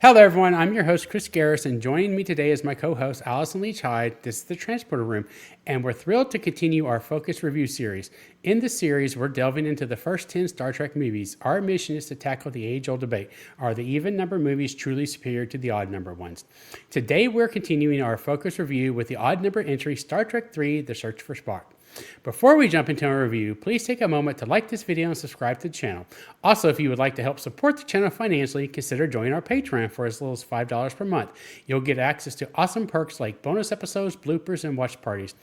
Hello, everyone. I'm your host, Chris Garris, and joining me today is my co-host, Allison Leach Hyde. This is the Transporter Room, and we're thrilled to continue our Focus Review series. In this series, we're delving into the first 10 Star Trek movies. Our mission is to tackle the age-old debate. Are the even-number movies truly superior to the odd-number ones? Today, we're continuing our Focus Review with the odd-number entry, Star Trek III, The Search for Spock. Before we jump into our review, please take a moment to like this video and subscribe to the channel. Also, if you would like to help support the channel financially, consider joining our Patreon for as little as $5 per month. You'll get access to awesome perks like bonus episodes, bloopers, and watch parties.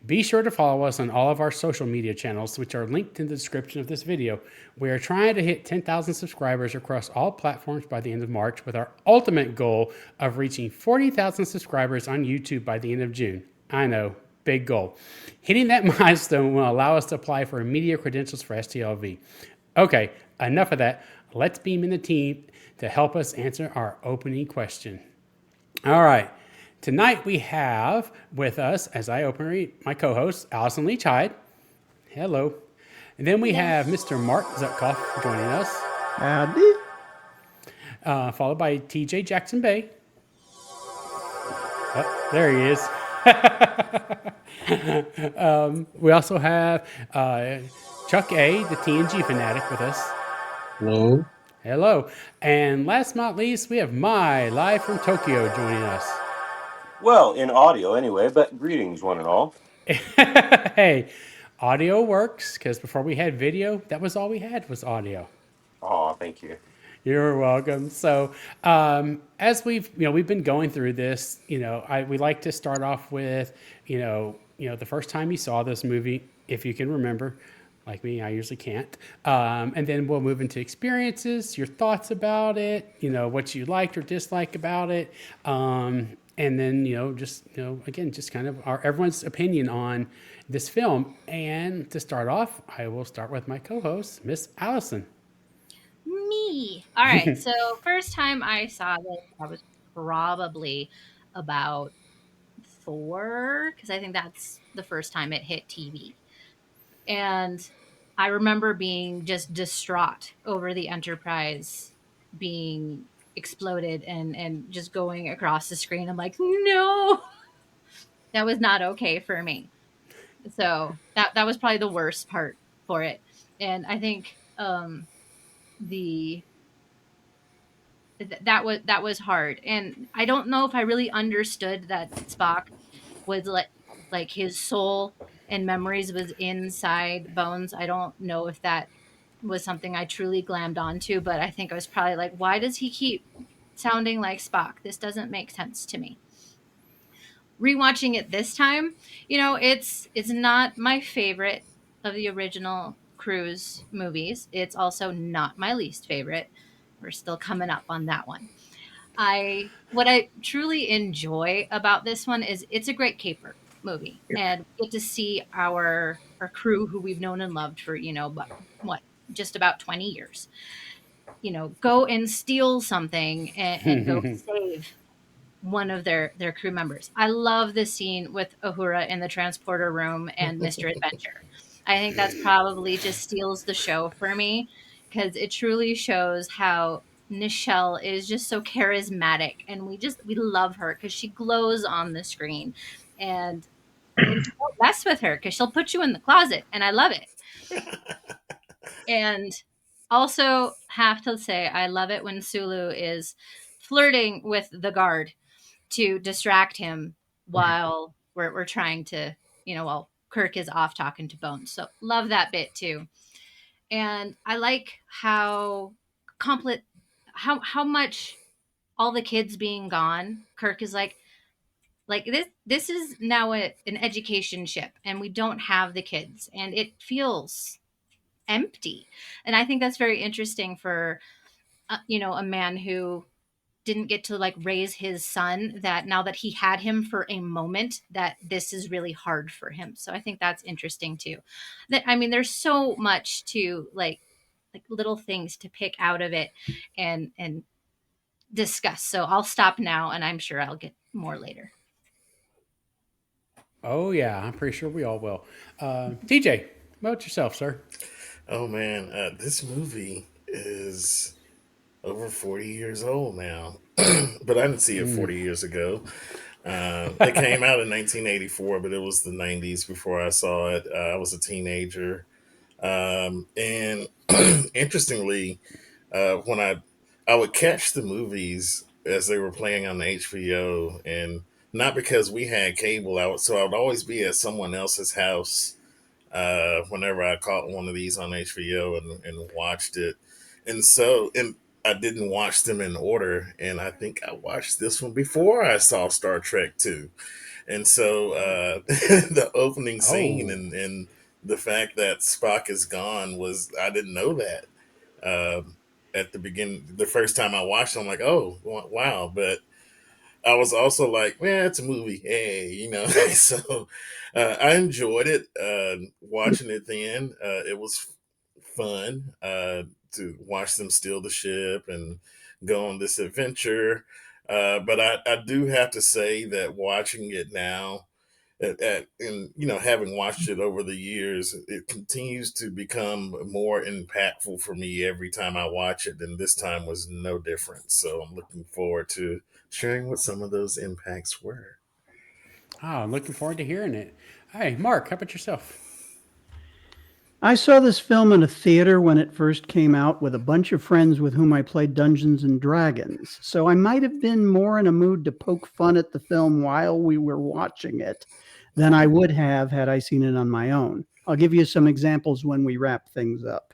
Be sure to follow us on all of our social media channels, which are linked in the description of this video. We are trying to hit 10,000 subscribers across all platforms by the end of March, with our ultimate goal of reaching 40,000 subscribers on YouTube by the end of June. I know. Big goal. Hitting that milestone will allow us to apply for immediate credentials for STLV. Okay, enough of that. Let's beam in the team to help us answer our opening question. All right. Tonight we have with us, as I open my co-host, Allison Leach Hyde. Hello. And then we have Mr. Mark Zutkoff joining us. Howdy. Followed by TJ Jackson Bay. Oh, there he is. We also have Chuck A, the TNG fanatic, with us. Hello. Hello. And last but not least, we have Mai, live from Tokyo, joining us. Well, in audio anyway, but greetings, one and all. Hey, audio works, because before we had video, that was all we had was audio. Oh, thank you. You're welcome. So, as we've been going through this, we like to start off with, the first time you saw this movie, if you can remember. Like me, I usually can't. And then we'll move into experiences, your thoughts about it, what you liked or disliked about it. And then, again, just kind of everyone's opinion on this film. And to start off, I will start with my co-host, Miss Allison. Me. All right. So first time I saw this, I was probably about 4, because I think that's the first time it hit TV. And I remember being just distraught over the Enterprise being exploded and just going across the screen. I'm like, no, that was not okay for me. So that was probably the worst part for it. And I think that was hard, and I don't know if I really understood that Spock was like his soul and memories was inside Bones. I don't know if that was something I truly glammed onto, but I think I was probably like, why does he keep sounding like Spock? This doesn't make sense to me. Rewatching it this time, it's not my favorite of the original Cruise movies. It's also not my least favorite. We're still coming up on that one. What I truly enjoy about this one is it's a great caper movie, and we get to see our crew who we've known and loved for just about 20 years, go and steal something and go save one of their crew members. I love this scene with Uhura in the transporter room and Mr. Adventure. I think that's probably just steals the show for me, because it truly shows how Nichelle is just so charismatic, and we love her because she glows on the screen, and you don't mess with her because she'll put you in the closet, and I love it. And also have to say, I love it when Sulu is flirting with the guard to distract him while we're trying to, while Kirk is off talking to Bones. So love that bit too. And I like how how much all the kids being gone, Kirk is like this is now an education ship, and we don't have the kids, and it feels empty. And I think that's very interesting for a man who didn't get to raise his son, that now that he had him for a moment, that this is really hard for him. So I think that's interesting too. There's so much to like little things to pick out of it and discuss. So I'll stop now, and I'm sure I'll get more later. Oh, yeah. I'm pretty sure we all will. TJ, what about yourself, sir? Oh man, this movie is over 40 years old now, but I didn't see it Mm. 40 years ago. It came out in 1984, but it was the 90s before I saw it. I was a teenager. And interestingly, when I would catch the movies as they were playing on the HBO, and not because we had cable, so I would always be at someone else's house whenever I caught one of these on HBO and watched it. And I didn't watch them in order, and I think I watched this one before I saw Star Trek 2. And so the opening scene Oh, and the fact that Spock is gone was, I didn't know that. At the beginning, the first time I watched it, I'm like, oh, wow. But I was also like, man, it's a movie. Hey, so I enjoyed it watching it then. It was fun to watch them steal the ship and go on this adventure. But I do have to say that watching it now, and having watched it over the years, it continues to become more impactful for me every time I watch it, and this time was no different. So I'm looking forward to sharing what some of those impacts were. I'm looking forward to hearing it. Hey, Mark, how about yourself? I saw this film in a theater when it first came out with a bunch of friends with whom I played Dungeons and Dragons. So I might have been more in a mood to poke fun at the film while we were watching it than I would have had I seen it on my own. I'll give you some examples when we wrap things up.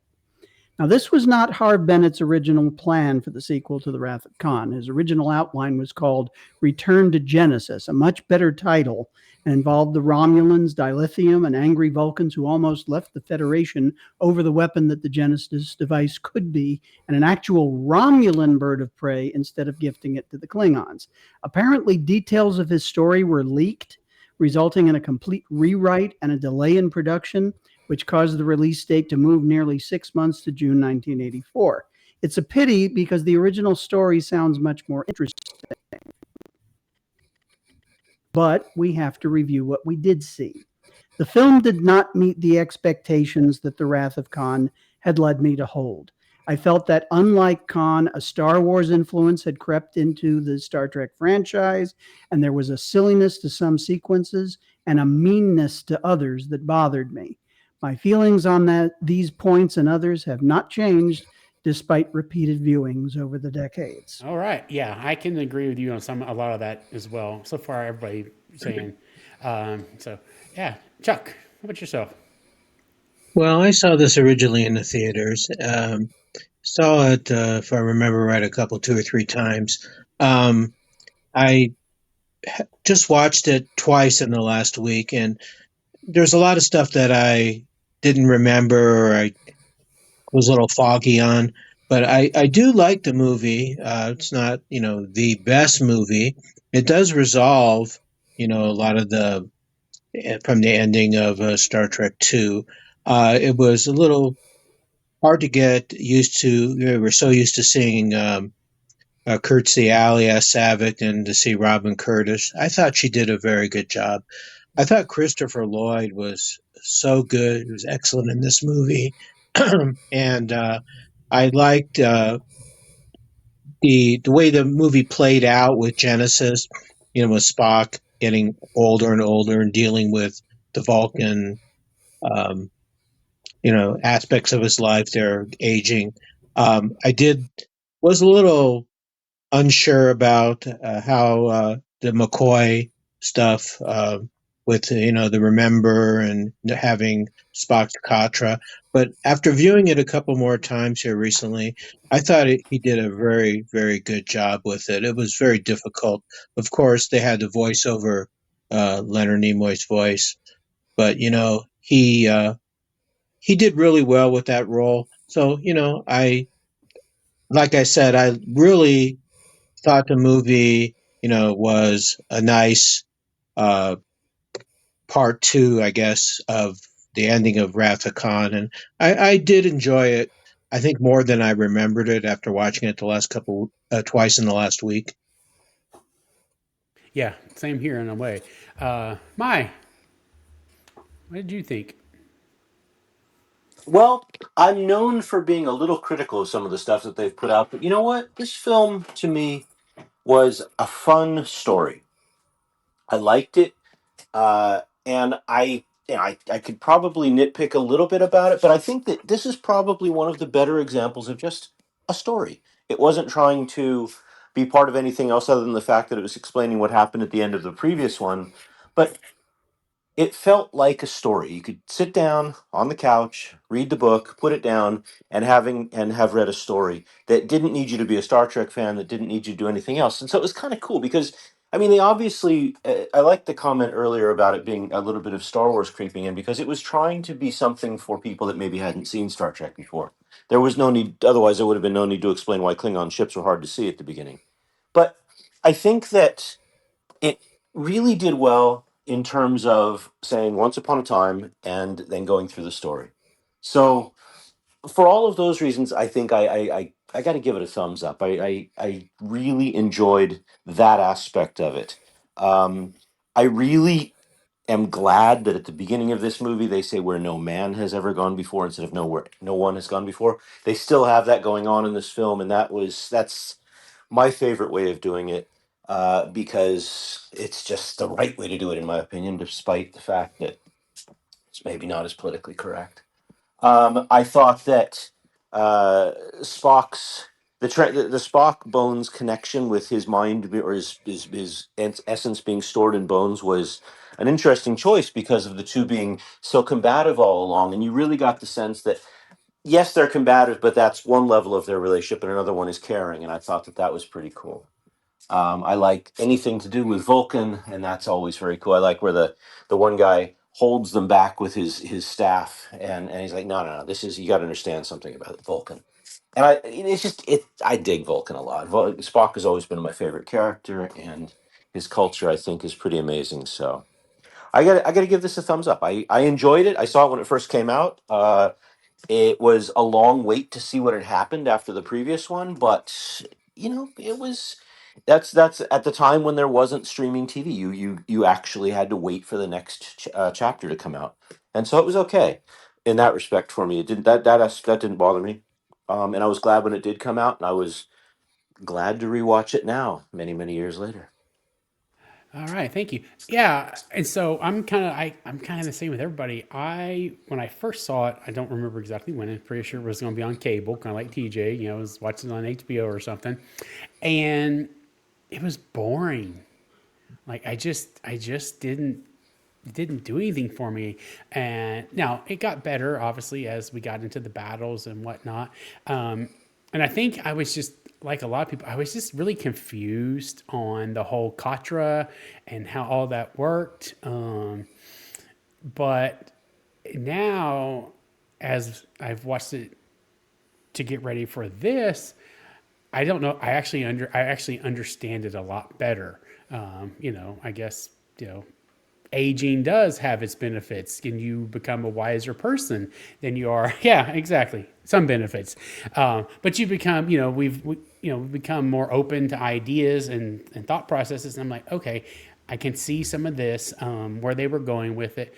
Now, this was not Harv Bennett's original plan for the sequel to The Wrath of Khan. His original outline was called Return to Genesis, a much better title, and involved the Romulans, dilithium, and angry Vulcans who almost left the Federation over the weapon that the Genesis device could be, and an actual Romulan bird of prey instead of gifting it to the Klingons. Apparently, details of his story were leaked, resulting in a complete rewrite and a delay in production, which caused the release date to move nearly 6 months to June 1984. It's a pity because the original story sounds much more interesting. But we have to review what we did see. The film did not meet the expectations that The Wrath of Khan had led me to hold. I felt that, unlike Khan, a Star Wars influence had crept into the Star Trek franchise, and there was a silliness to some sequences and a meanness to others that bothered me. My feelings on these points and others have not changed despite repeated viewings over the decades. All right. Yeah, I can agree with you on a lot of that as well. So far, everybody saying. So, yeah. Chuck, how about yourself? Well, I saw this originally in the theaters. Saw it, if I remember right, a couple, 2 or 3 times. I just watched it twice in the last week, and there's a lot of stuff that I didn't remember or I was a little foggy on. But I do like the movie. It's not, the best movie. It does resolve, a lot of from the ending of Star Trek 2. It was a little hard to get used to. We're so used to seeing Kirstie Alley as Savick and to see Robin Curtis. I thought she did a very good job. I thought Christopher Lloyd was so good. He was excellent in this movie. And I liked the way the movie played out with Genesis, with Spock getting older and older and dealing with the Vulcan um, aspects of his life. They're aging. Was a little unsure about how the McCoy stuff with the Remember and having Spock's Katra. But after viewing it a couple more times here recently, I thought he did a very, very good job with it. It was very difficult. Of course, they had the voiceover, Leonard Nimoy's voice, but he did really well with that role. So, like I said, I really thought the movie, was a nice uh, part two, I guess, of the ending of Wrath of Khan, and I did enjoy it. I think more than I remembered it after watching it the last twice in the last week. Yeah, same here in a way. What did you think? Well, I'm known for being a little critical of some of the stuff that they've put out, but you know what? This film to me was a fun story. I liked it. And I could probably nitpick a little bit about it, but I think that this is probably one of the better examples of just a story. It wasn't trying to be part of anything else other than the fact that it was explaining what happened at the end of the previous one. But it felt like a story. You could sit down on the couch, read the book, put it down, and have read a story that didn't need you to be a Star Trek fan, that didn't need you to do anything else. And so it was kind of cool because I mean, they obviously. I like the comment earlier about it being a little bit of Star Wars creeping in because it was trying to be something for people that maybe hadn't seen Star Trek before. There was no need, otherwise, there would have been no need to explain why Klingon ships were hard to see at the beginning. But I think that it really did well in terms of saying once upon a time and then going through the story. So for all of those reasons, I think I got to give it a thumbs up. I really enjoyed that aspect of it. I really am glad that at the beginning of this movie they say where no man has ever gone before instead of nowhere no one has gone before. They still have that going on in this film, and that's my favorite way of doing it because it's just the right way to do it, in my opinion, despite the fact that it's maybe not as politically correct. I thought that Spock's the Spock Bones connection with his mind or his essence being stored in Bones was an interesting choice because of the two being so combative all along, and you really got the sense that yes, they're combative, but that's one level of their relationship, and another one is caring, and I thought that that was pretty cool. I like anything to do with Vulcan, and that's always very cool. I like where the one guy holds them back with his staff, and he's like, no, this is you got to understand something about Vulcan. And it's just it. I dig Vulcan a lot. Spock has always been my favorite character, and his culture I think is pretty amazing. So I got to give this a thumbs up. I enjoyed it. I saw it when it first came out. It was a long wait to see what had happened after the previous one, but it was that's at the time when there wasn't streaming TV. You actually had to wait for the next chapter to come out, and so it was okay in that respect for me. It didn't that didn't bother me, and I was glad when it did come out, and I was glad to rewatch it now, many years later. All right, thank you. Yeah, and so I'm kind of the same with everybody. I when I first saw it, I don't remember exactly when. I'm pretty sure it was going to be on cable, kind of like TJ. I was watching it on HBO or something, and it was boring. Like I just didn't do anything for me. And now it got better, obviously, as we got into the battles and whatnot. And I think I was just like a lot of people, I was just really confused on the whole Katra and how all that worked. But now, as I've watched it to get ready for this, I don't know. I actually understand it a lot better. I guess aging does have its benefits. Can you become a wiser person than you are? Yeah, exactly. Some benefits, but you become, we've become more open to ideas and thought processes. And I'm like, okay, I can see some of this where they were going with it.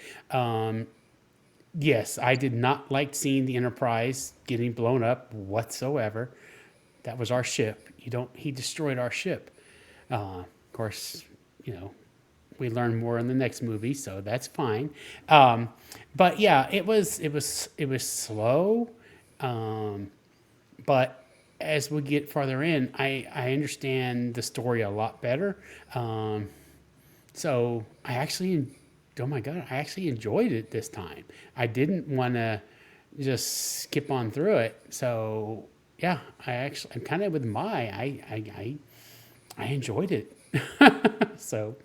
Yes, I did not like seeing the Enterprise getting blown up whatsoever. That was our ship. He destroyed our ship. Of course, you know, we learn more in the next movie, so that's fine. But yeah, it was slow. But as we get farther in, I understand the story a lot better. So oh my God, I actually enjoyed it this time. I didn't want to just skip on through it. So yeah, I'm kind of with I enjoyed it. So,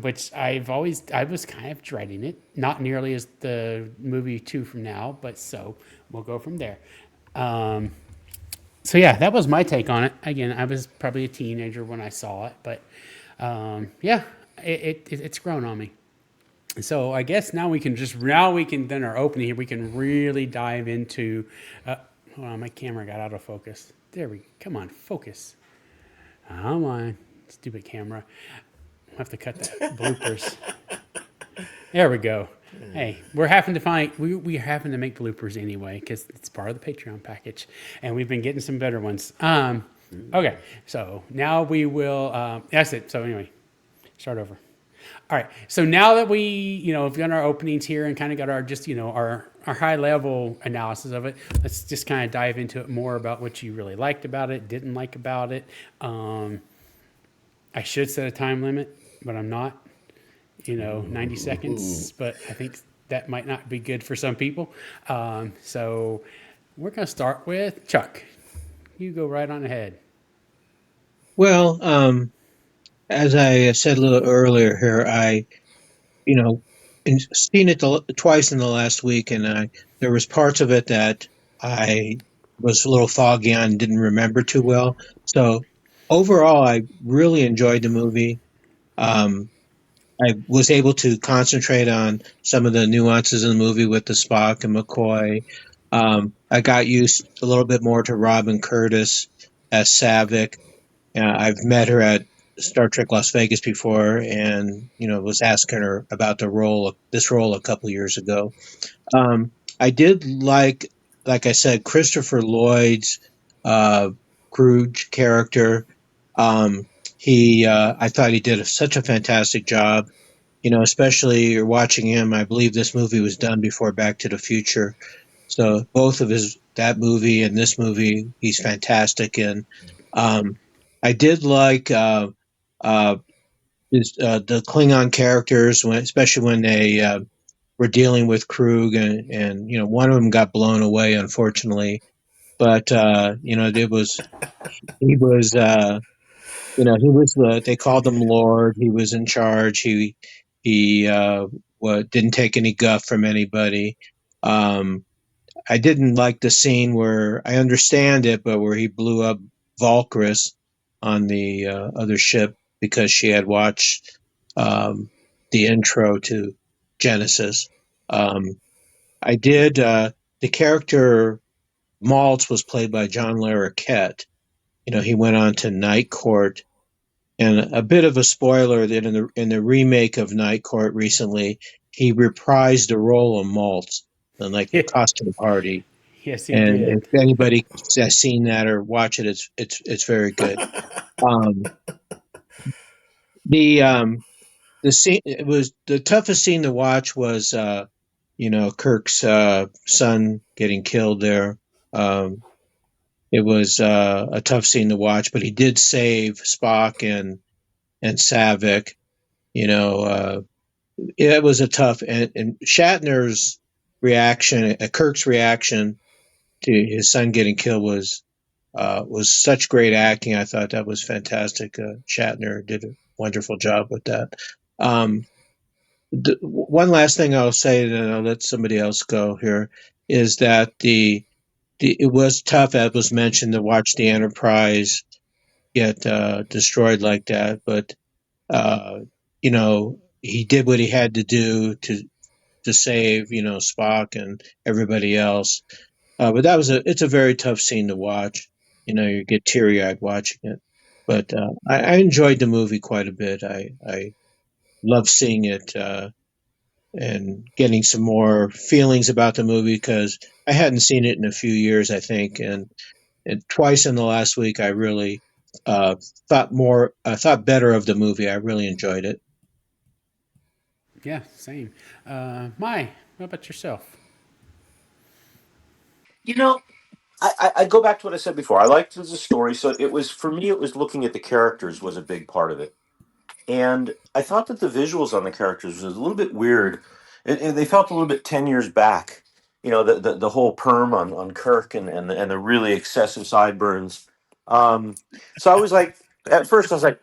which I was kind of dreading it, not nearly as the movie 2 from now, but so we'll go from there. So yeah, that was my take on it. Again, I was probably a teenager when I saw it, but yeah, it's grown on me. So I guess now we can then our opening here. We can really dive into. Hold on, my camera got out of focus. Come on, focus. Come on, stupid camera. I'll have to cut that bloopers. There we go. Hey, we're having to find we happen to make bloopers anyway because it's part of the Patreon package, and we've been getting some better ones. Okay, so now we will. That's it. So anyway, start over. All right. So now that we, have done our openings here and kind of got our just, our high level analysis of it, let's just kind of dive into it more about what you really liked about it, didn't like about it. I should set a time limit, but I'm not. 90 seconds, but I think that might not be good for some people. So we're going to start with Chuck. You go right on ahead. Well, as I said a little earlier here, you know, seen it twice in the last week, and there was parts of it that I was a little foggy on, and didn't remember too well. So overall, I really enjoyed the movie. Um, I was able to concentrate on some of the nuances in the movie with the Spock and McCoy. I got used a little bit more to Robin Curtis as Savick. I've met her at Star Trek Las Vegas before, and was asking her about this role a couple years ago. I did like I said, Christopher Lloyd's uh, Scrooge character. I thought he did such a fantastic job. Especially you're watching him. I believe this movie was done before Back to the Future, so both of that movie and this movie, he's fantastic in. I did like uh, the Klingon characters, especially when they were dealing with Krug, and one of them got blown away, unfortunately. But it was he was he was they called him Lord. He was in charge. He didn't take any guff from anybody. Um, I didn't like the scene where I understand it, but where he blew up Valkyris on the other ship because she had watched the intro to Genesis. I did. The character Maltz was played by John Larroquette. He went on to Night Court, and a bit of a spoiler that in the remake of Night Court recently, he reprised the role of Maltz in like a costume party. Yes, he And did. if anybody has seen that or watch it, it's very good. Um, the scene, it was the toughest scene to watch was Kirk's son getting killed there. It was a tough scene to watch, but he did save Spock and Savick. It was a tough, and Shatner's reaction, Kirk's reaction to his son getting killed was such great acting. I thought that was fantastic. Shatner did a wonderful job with that. One last thing I'll say, and I'll let somebody else go here, is that it was tough, as was mentioned, to watch the Enterprise get destroyed like that. But he did what he had to do to save Spock and everybody else. But it's a very tough scene to watch. You get teary eyed watching it. But I enjoyed the movie quite a bit. I love seeing it and getting some more feelings about the movie because I hadn't seen it in a few years, I think, and twice in the last week I really thought better of the movie. I really enjoyed it. Yeah, same. Mai, what about yourself? You know, I go back to what I said before. I liked it as a story, so it was for me. It was looking at the characters was a big part of it, and I thought that the visuals on the characters was a little bit weird. They felt a little bit 10 years back. The whole perm on Kirk and the really excessive sideburns. So I was like, at first I was like,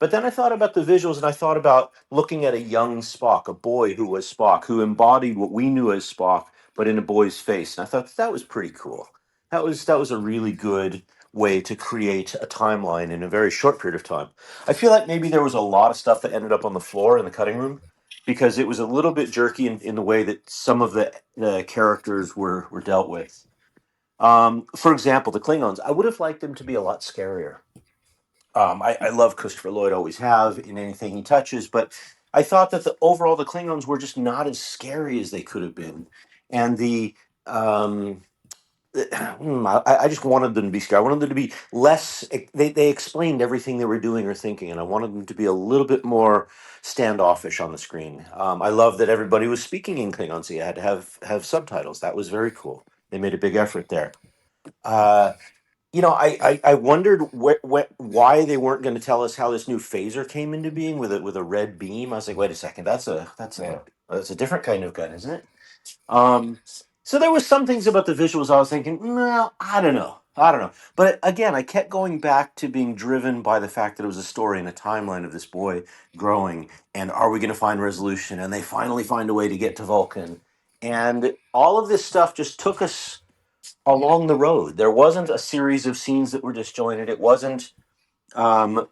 but then I thought about the visuals and I thought about looking at a young Spock, a boy who was Spock, who embodied what we knew as Spock, but in a boy's face. And I thought that was pretty cool. That was a really good way to create a timeline in a very short period of time. I feel like maybe there was a lot of stuff that ended up on the floor in the cutting room because it was a little bit jerky in the way that some of the characters were dealt with. For example, the Klingons, I would have liked them to be a lot scarier. I love Christopher Lloyd, always have in anything he touches, but I thought that overall the Klingons were just not as scary as they could have been, and um, I just wanted them to be scary. I wanted them to be less. They explained everything they were doing or thinking, and I wanted them to be a little bit more standoffish on the screen. I love that everybody was speaking in Klingon, so you had to have subtitles. That was very cool. They made a big effort there. Uh, I wondered why they weren't going to tell us how this new phaser came into being with a red beam. I was like, wait a second, that's a different kind of gun, isn't it? Um, so there was some things about the visuals I was thinking, no, I don't know. But again, I kept going back to being driven by the fact that it was a story and a timeline of this boy growing, and are we going to find resolution? And they finally find a way to get to Vulcan, and all of this stuff just took us along the road. There wasn't a series of scenes that were disjointed. It wasn't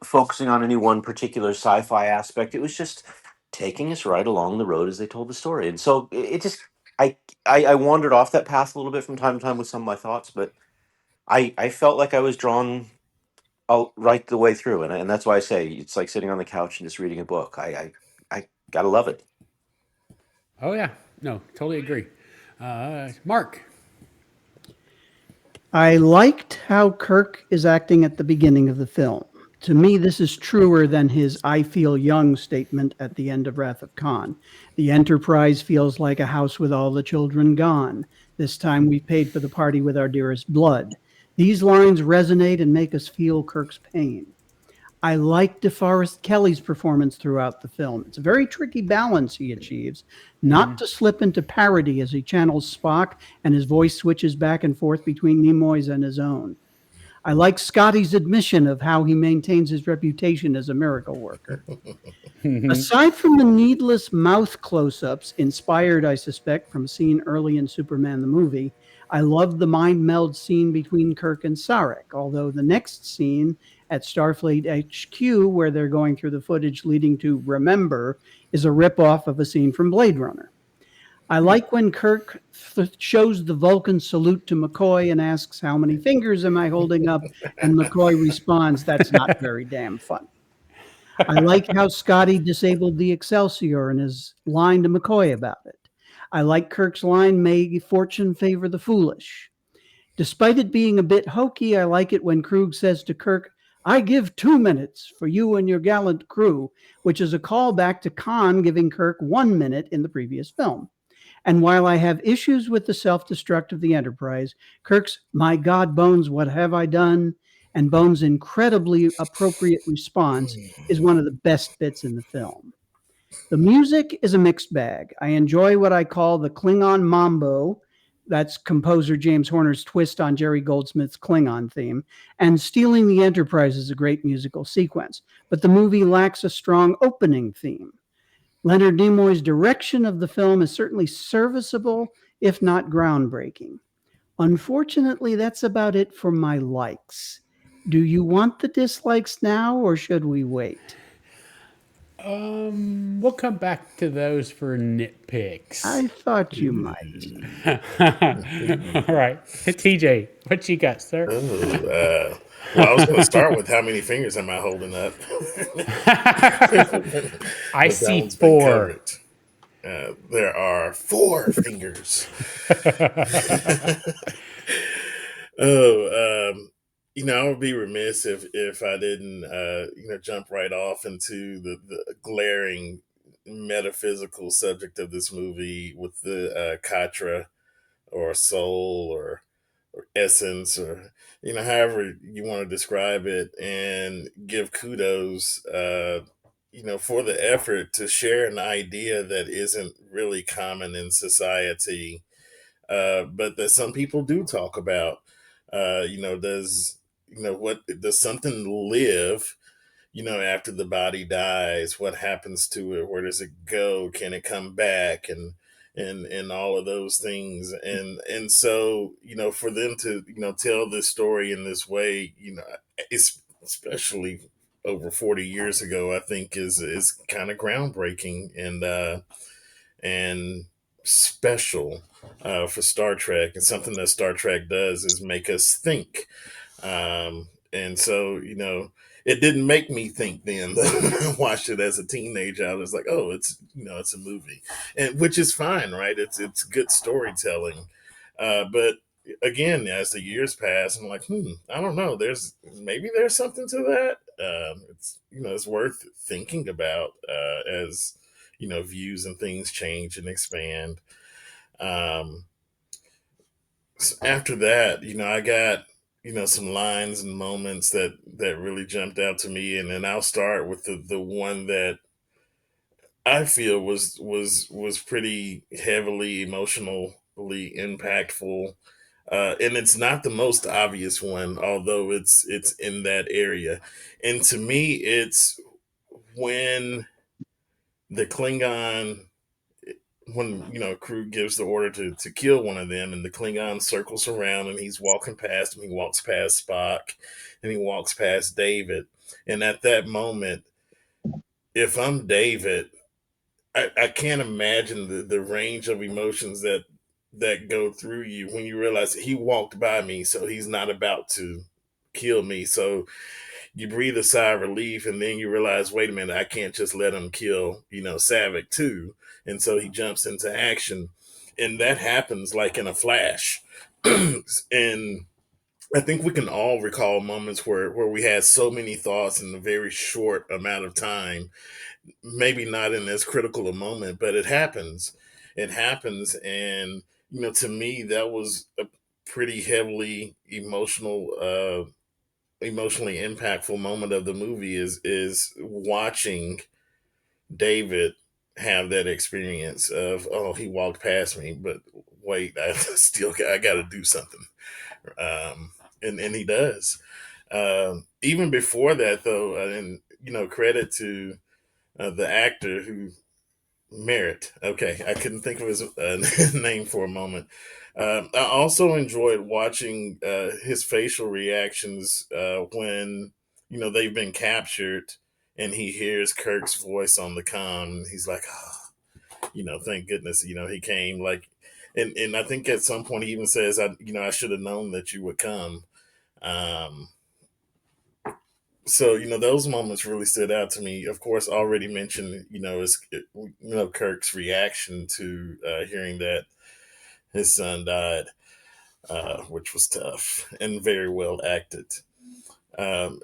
focusing on any one particular sci-fi aspect. It was just taking us right along the road as they told the story. And so it just, I, I wandered off that path a little bit from time to time with some of my thoughts, but I felt like I was drawn out right the way through, and that's why I say it's like sitting on the couch and just reading a book. I gotta love it. Oh yeah, no, totally agree. Mark. I liked how Kirk is acting at the beginning of the film. To me, this is truer than his "I feel young" statement at the end of Wrath of Khan. The Enterprise feels like a house with all the children gone. This time we paid for the party with our dearest blood. These lines resonate and make us feel Kirk's pain. I like DeForest Kelly's performance throughout the film. It's a very tricky balance he achieves, not to slip into parody as he channels Spock and his voice switches back and forth between Nimoy's and his own. I like Scotty's admission of how he maintains his reputation as a miracle worker. Aside from the needless mouth close-ups, inspired, I suspect, from a scene early in Superman the movie, I love the mind meld scene between Kirk and Sarek, although the next scene at Starfleet HQ, where they're going through the footage leading to Remember, is a ripoff of a scene from Blade Runner. I like when Kirk shows the Vulcan salute to McCoy and asks, "How many fingers am I holding up?" And McCoy responds, "That's not very damn funny." I like how Scotty disabled the Excelsior and his line to McCoy about it. I like Kirk's line, "May fortune favor the foolish." Despite it being a bit hokey, I like it when Krug says to Kirk, "I give 2 minutes for you and your gallant crew," which is a callback to Khan giving Kirk 1 minute in the previous film. And while I have issues with the self-destruct of the Enterprise, Kirk's "My God, Bones, what have I done?" and Bones' incredibly appropriate response is one of the best bits in the film. The music is a mixed bag. I enjoy what I call the Klingon Mambo. That's composer James Horner's twist on Jerry Goldsmith's Klingon theme. And Stealing the Enterprise is a great musical sequence. But the movie lacks a strong opening theme. Leonard Nimoy's direction of the film is certainly serviceable, if not groundbreaking. Unfortunately, that's about it for my likes. Do you want the dislikes now, or should we wait? We'll come back to those for nitpicks. I thought you might. All right, TJ, what you got, sir? Well, I was going to start with how many fingers am I holding up? I see 4. There are 4 fingers. I would be remiss if I didn't, jump right off into the glaring metaphysical subject of this movie with the Katra or soul or essence or however you want to describe it, and give kudos for the effort to share an idea that isn't really common in society, but that some people do talk about. Does something live after the body dies? What happens to it? Where does it go? Can it come back? And all of those things. And so, for them to, tell this story in this way, it's especially over 40 years ago, I think is kind of groundbreaking and special for Star Trek. And something that Star Trek does is make us think. And so, it didn't make me think then. When I watched it as a teenager, I was like, oh, it's a movie, and which is fine, right? It's good storytelling, but again, as the years pass, I'm like, I don't know. There's something to that. It's worth thinking about as views and things change and expand. Um, After that, I got some lines and moments that really jumped out to me, and then I'll start with the one that I feel was pretty heavily emotionally impactful, and it's not the most obvious one, although it's in that area, and to me, it's when the Klingon when crew gives the order to kill one of them, and the Klingon circles around, and he's walking past him. He walks past Spock, and he walks past David. And at that moment, if I'm David, I can't imagine the range of emotions that go through you when you realize he walked by me, so he's not about to kill me. So you breathe a sigh of relief, and then you realize, wait a minute, I can't just let him kill, Savick too. And so he jumps into action. And that happens like in a flash. And I think we can all recall moments where we had so many thoughts in a very short amount of time, maybe not in as critical a moment, but it happens. It happens. And, to me, that was a pretty heavily emotionally impactful moment of the movie is watching David have that experience of, oh, he walked past me, but wait, I got to do something. And he does. Even before that, though, and credit to the actor who Merritt. Okay, I couldn't think of his name for a moment. I also enjoyed watching his facial reactions when they've been captured, and he hears Kirk's voice on the comm. He's like, oh, thank goodness, he came. Like, and I think at some point he even says, I should have known that you would come. Um, so those moments really stood out to me. Of course, already mentioned is Kirk's reaction to hearing that his son died, which was tough and very well acted. um,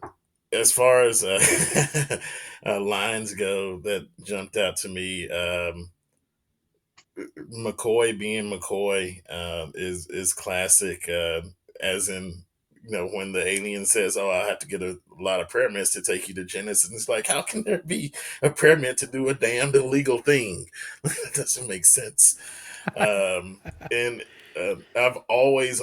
as far as lines go that jumped out to me, McCoy being McCoy is classic, as in when the alien says, "Oh, I have to get a lot of permits to take you to Genesis," and it's like, how can there be a permit to do a damned illegal thing? That doesn't make sense. And I've always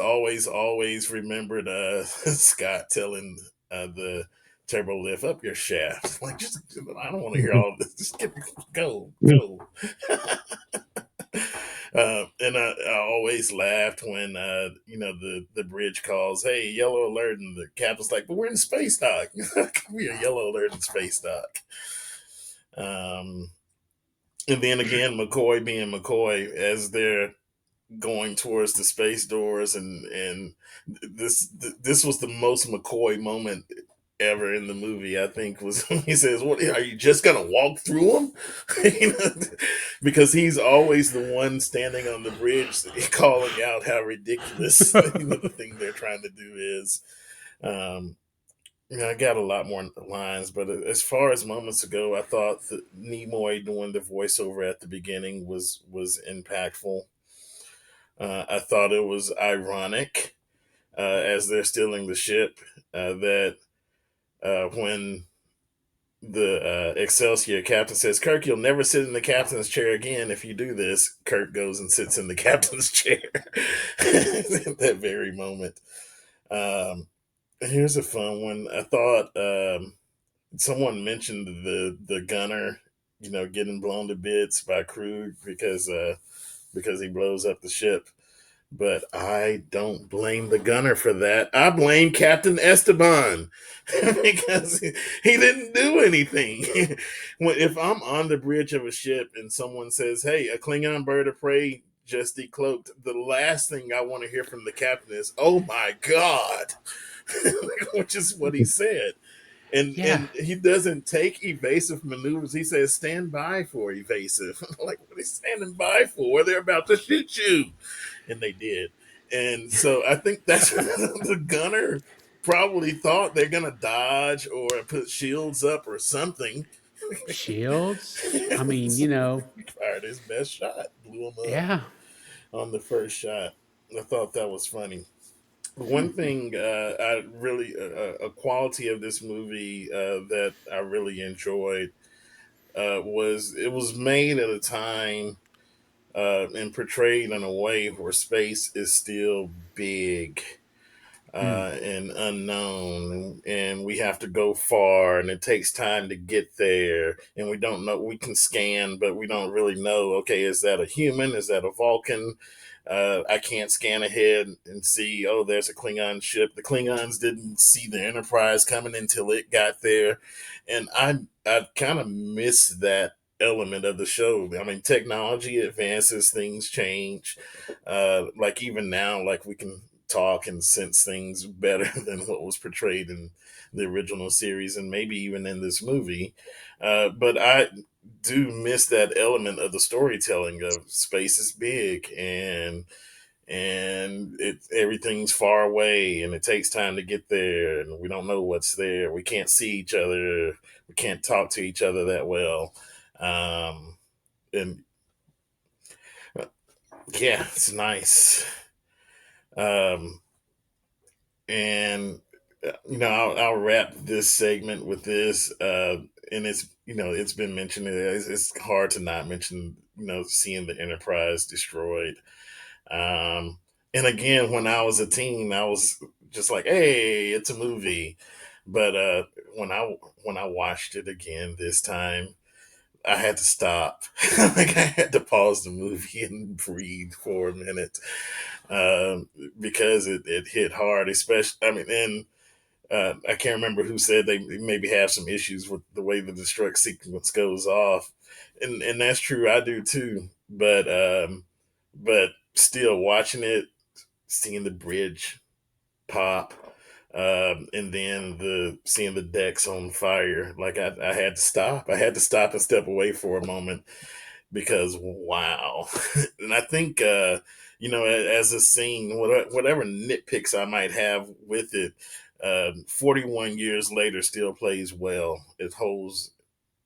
remembered Scott telling the turbo lift up your shaft. Like, just I don't want to hear all this. Just go. And I always laughed when the bridge calls, "Hey, yellow alert," and the captain's like, "But we're in space dock. We're yellow alert in space dock." Um, and then again, McCoy being McCoy as they're going towards the space doors, and this was the most McCoy moment ever in the movie, I think, was when he says, "What are you just gonna walk through them?" You know, because he's always the one standing on the bridge calling out how ridiculous the thing they're trying to do is. Um, I got a lot more lines, but as far as moments ago, I thought that Nimoy doing the voiceover at the beginning was impactful. I thought it was ironic as they're stealing the ship that when the Excelsior captain says, "Kirk, you'll never sit in the captain's chair again if you do this," Kirk goes and sits in the captain's chair at that very moment. Here's a fun one. I thought someone mentioned the gunner, getting blown to bits by Krug because he blows up the ship. But I don't blame the gunner for that. I blame Captain Esteban because he didn't do anything. If I'm on the bridge of a ship and someone says, "Hey, a Klingon bird of prey just decloaked," the last thing I want to hear from the captain is, "Oh my God," which is what he said. Yeah. And he doesn't take evasive maneuvers. He says, "Stand by for evasive." Like, what are they standing by for? They're about to shoot you, and they did. And so I think that's what the gunner probably thought they're gonna dodge or put shields up or something. Shields. I mean, So you know, he fired his best shot, blew him up yeah. on the first shot. I thought that was funny. One thing I really a quality of this movie that I really enjoyed was it was made at a time and portrayed in a way where space is still big Mm. and unknown, and we have to go far, and it takes time to get there, and we don't know. We can scan, but we don't really know. Okay, is that a human? Is that a Vulcan? I can't scan ahead and see. Oh, there's a Klingon ship. The Klingons didn't see the Enterprise coming until it got there, and I kind of miss that element of the show. I mean, technology advances, things change. Like even now, like we can talk and sense things better than what was portrayed in the original series and maybe even in this movie. But I do miss that element of the storytelling of space is big and everything's far away and it takes time to get there and we don't know what's there. We can't see each other. We can't talk to each other that well. And yeah, it's nice. Um, and I'll wrap this segment with this and it's it's been mentioned, it's hard to not mention seeing the Enterprise destroyed. And again, when I was a teen, I was just like, hey, it's a movie. But when I watched it again this time, I had to stop. Like I had to pause the movie and breathe for a minute because it hit hard. Especially, I mean, and I can't remember who said they maybe have some issues with the way the destruct sequence goes off, and that's true. I do too. But still watching it, seeing the bridge pop, and then seeing the decks on fire, like I had to stop. I had to stop and step away for a moment because wow. And I think as a scene, whatever nitpicks I might have with it, 41 years later still plays well. It holds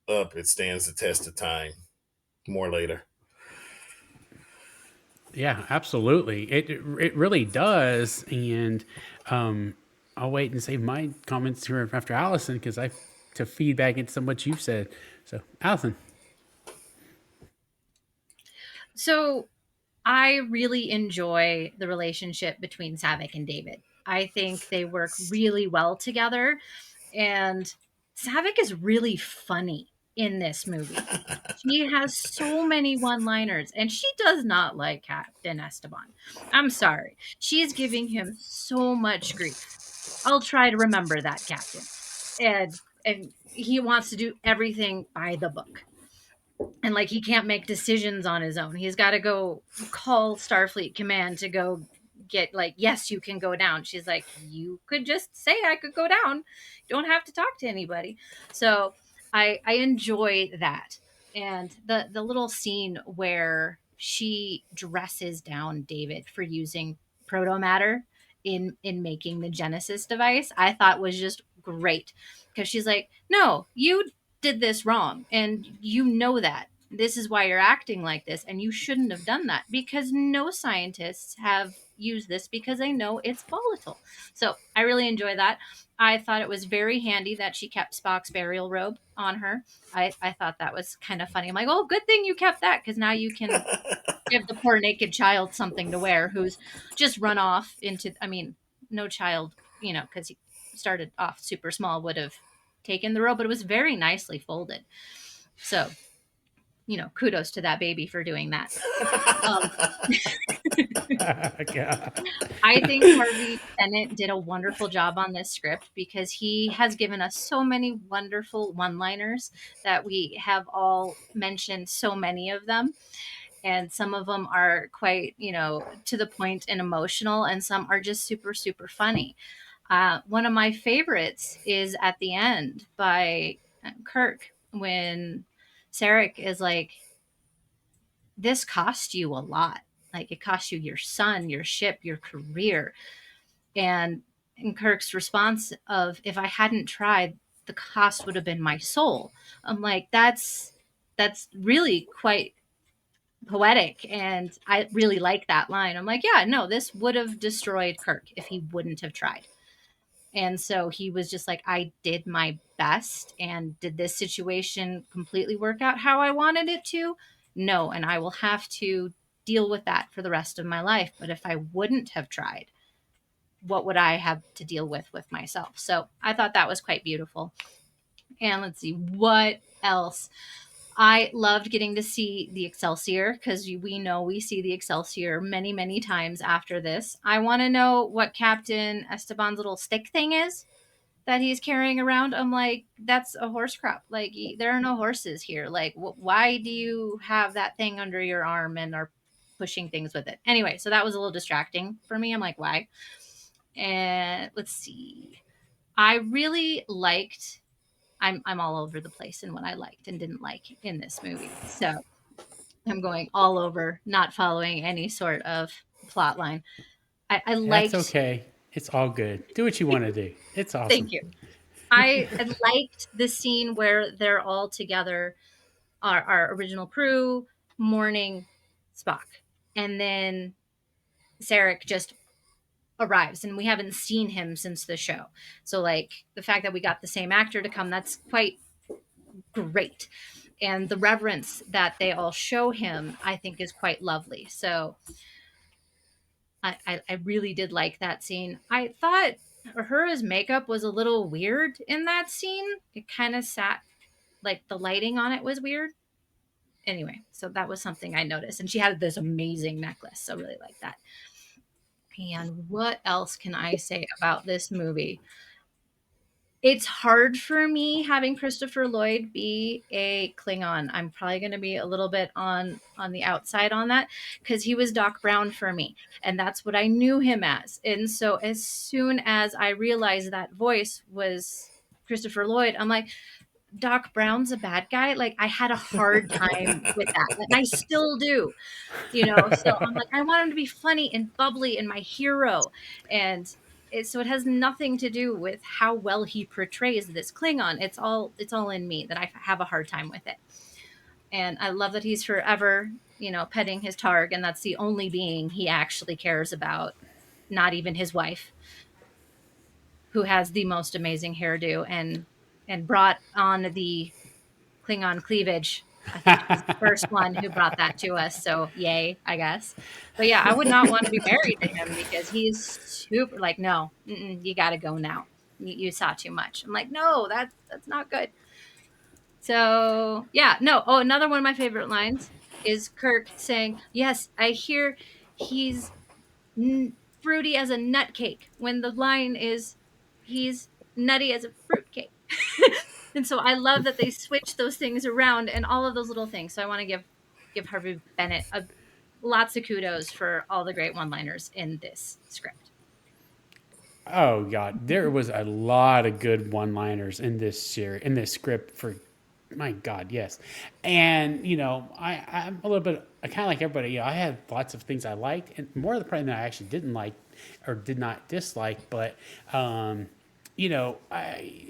up. It stands the test of time. More later. Yeah, absolutely. It really does. And um, I'll wait and save my comments here after Allison because I to feed back into some of what you've said. So, Allison. So I really enjoy the relationship between Savick and David. I think they work really well together. And Savick is really funny in this movie. She has so many one liners, and she does not like Captain Esteban. I'm sorry. She's giving him so much grief. I'll try to remember that, Captain. And he wants to do everything by the book, and like he can't make decisions on his own. He's got to go call Starfleet Command to go get, like, yes, you can go down. She's like, you could just say I could go down. You don't have to talk to anybody. So I enjoy that. And the little scene where she dresses down David for using proto matter in making the Genesis device, I thought was just great, because she's like, no, you did this wrong and you know that this is why you're acting like this, and you shouldn't have done that, because no scientists have used this because they know it's volatile. So I really enjoy that. I thought it was very handy that she kept Spock's burial robe on her. I thought that was kind of funny. I'm like, oh, good thing you kept that, because now you can give the poor naked child something to wear who's just run off into, I mean, no child, because he started off super small, would have taken the robe, but it was very nicely folded. So, kudos to that baby for doing that. Um, Yeah. I think Harvey Bennett did a wonderful job on this script, because he has given us so many wonderful one liners that we have all mentioned, so many of them. And some of them are quite, to the point and emotional, and some are just super, super funny. One of my favorites is at the end by Kirk when Sarek is like, this cost you a lot. Like it cost you your son, your ship, your career. And Kirk's response of, if I hadn't tried, the cost would have been my soul. I'm like, that's really quite poetic, and I really like that line. I'm like, yeah, no, this would have destroyed Kirk if he wouldn't have tried. And so he was just like, I did my best. And did this situation completely work out how I wanted it to? No. And I will have to deal with that for the rest of my life. But if I wouldn't have tried, what would I have to deal with myself? So I thought that was quite beautiful. And let's see, what else? I loved getting to see the Excelsior, because we know we see the Excelsior many, many times after this. I want to know what Captain Esteban's little stick thing is that he's carrying around. I'm like, that's a horse crop. Like, there are no horses here. Like, why do you have that thing under your arm and are pushing things with it? Anyway, so that was a little distracting for me. I'm like, why? And let's see. I really liked. I'm all over the place in what I liked and didn't like in this movie. So I'm going all over, not following any sort of plot line. I That's liked. okay. It's all good. Do what you want to do. It's awesome. Thank you. I liked the scene where they're all together, our original crew, mourning Spock, and then Sarek just arrives, and we haven't seen him since the show. So, like, the fact that we got the same actor to come, that's quite great. And the reverence that they all show him, I think, is quite lovely. So I really did like that scene. I thought Uhura's makeup was a little weird in that scene. It kind of sat, like, the lighting on it was weird. Anyway, so that was something I noticed. And she had this amazing necklace. So really like that. And what else can I say about this movie? It's hard for me having Christopher Lloyd be a Klingon. I'm probably going to be a little bit on the outside on that, because he was Doc Brown for me, and that's what I knew him as. And so as soon as I realized that voice was Christopher Lloyd, I'm like, Doc Brown's a bad guy. Like, I had a hard time with that, and I still do. So I'm like, I want him to be funny and bubbly and my hero. And so it has nothing to do with how well he portrays this Klingon. It's all in me that I have a hard time with it. And I love that he's forever, petting his Targ, and that's the only being he actually cares about, not even his wife, who has the most amazing hairdo and brought on the Klingon cleavage. I think he's the first one who brought that to us. So yay, I guess. But yeah, I would not want to be married to him, because he's super like, no, you got to go now. You saw too much. I'm like, no, that's not good. So yeah, no. Oh, another one of my favorite lines is Kirk saying, yes, I hear he's fruity as a nut cake, when the line is, he's nutty as a fruit cake. And so I love that they switch those things around and all of those little things. So I want to give Harvey Bennett lots of kudos for all the great one-liners in this script. Oh God, there was a lot of good one-liners in this series, in this script. For my God, yes. And I'm a little bit, I kind of like everybody. I had lots of things I liked, and more of the part that I actually didn't like or did not dislike. But some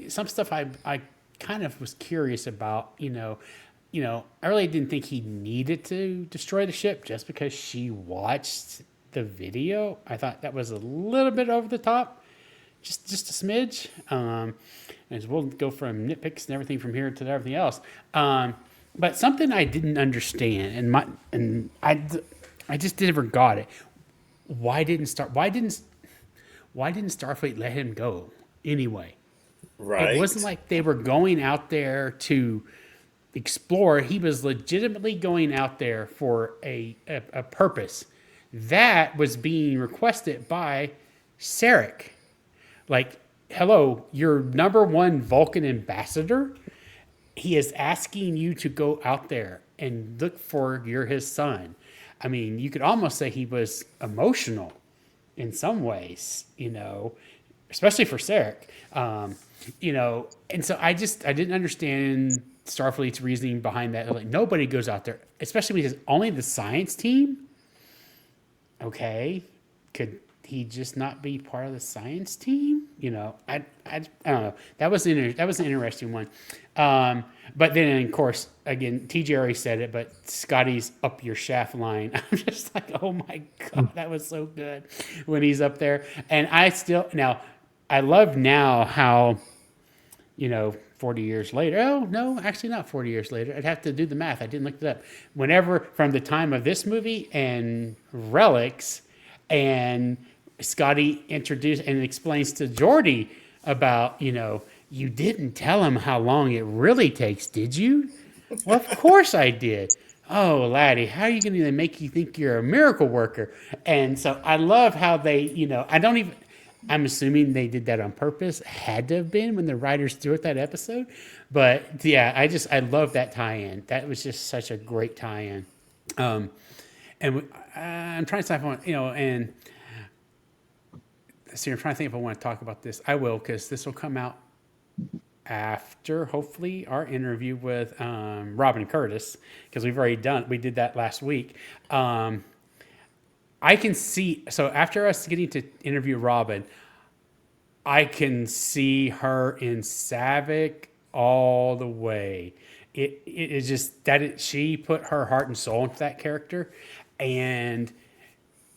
stuff I kind of was curious about. I really didn't think he needed to destroy the ship just because she watched the video. I thought that was a little bit over the top. Just a smidge. As we'll go from nitpicks and everything from here to everything else. But something I didn't understand, and I just never got it. Why didn't Starfleet let him go anyway? Right. It wasn't like they were going out there to explore. He was legitimately going out there for a purpose that was being requested by Sarek. Like, hello, your number one Vulcan ambassador. He is asking you to go out there and look for his son. I mean, you could almost say he was emotional in some ways, especially for Sarek. And so I didn't understand Starfleet's reasoning behind that. Like, nobody goes out there, especially because only the science team. Okay, could he just not be part of the science team? I don't know. That was an interesting one. But then, of course, again, TJ already said it, but Scotty's "up your shaft" line. I'm just like, oh my god, that was so good when he's up there. And I love now how, 40 years later. Oh, no, actually not 40 years later. I'd have to do the math. I didn't look it up. Whenever, from the time of this movie and Relics, and Scotty introduced and explains to Geordi about, you didn't tell him how long it really takes, did you? Well, of course I did. Oh, laddie, how are you going to make you think you're a miracle worker? And so I love how they, I'm assuming they did that on purpose. Had to have been when the writers threw it that episode. But yeah, I love that tie-in. That was just such a great tie-in. And I'm trying to decide if I want, and see, I'm trying to think if I want to talk about this. I will, because this will come out after, hopefully, our interview with Robin Curtis, because we did that last week. I can see, so after us getting to interview Robin, I can see her in Savick all the way. It is just that she put her heart and soul into that character. And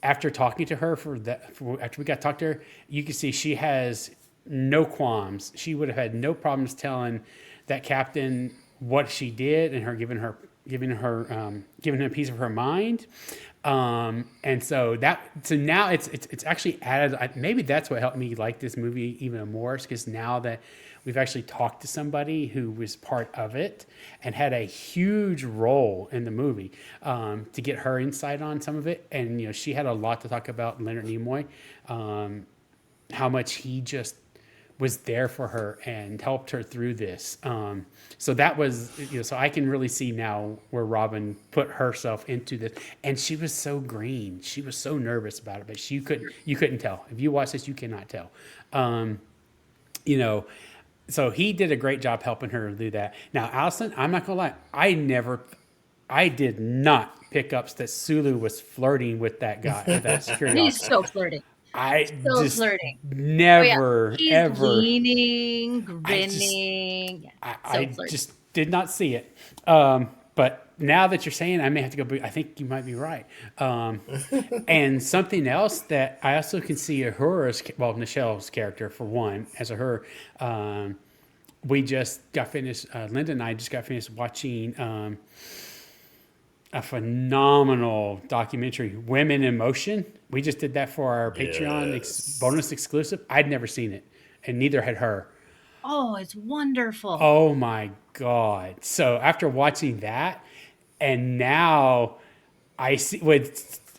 after talking to her after we got to talk to her, you can see she has no qualms. She would have had no problems telling that captain what she did and her giving him a piece of her mind. And so now it's actually added. Maybe that's what helped me like this movie even more, because now that we've actually talked to somebody who was part of it and had a huge role in the movie, to get her insight on some of it. And, she had a lot to talk about, Leonard Nimoy, how much he just was there for her and helped her through this. So that was, so I can really see now where Robin put herself into this. And she was so green. She was so nervous about it, but you couldn't tell. If you watch this, you cannot tell. So he did a great job helping her do that. Now, Allison, I'm not gonna lie. I did not pick up that Sulu was flirting with that guy, with that security He's officer. so flirty. I So just flirting. never, He's ever. leaning, grinning. I just did not see it. But now that you're saying, I may have to go. I think you might be right. And something else that I also can see Nichelle's character, for one, as her. We just got finished. Linda and I just got finished watching a phenomenal documentary, Women in Motion. We just did that for our Patreon bonus exclusive. I'd never seen it, and neither had her. Oh, it's wonderful. Oh my God. So after watching that, and now I see,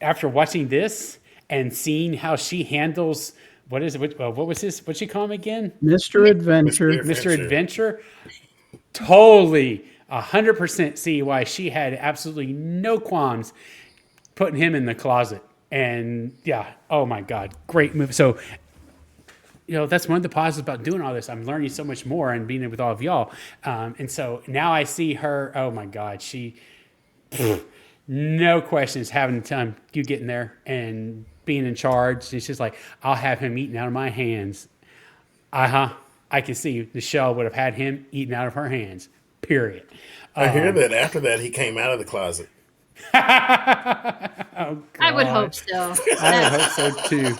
after watching this and seeing how she handles, what is it? What was this? What'd she call him again? Mr. Adventure. Mr. Adventure. Totally 100% see why she had absolutely no qualms putting him in the closet. And yeah, oh my God, great movie. So, that's one of the positives about doing all this. I'm learning so much more and being with all of y'all. And so now I see her, oh my God, no questions, having time, you getting there and being in charge. It's just like, I'll have him eating out of my hands. I can see Nichelle would have had him eating out of her hands, period. I hear that after that, he came out of the closet. Oh, God. I would hope so. I would hope so too.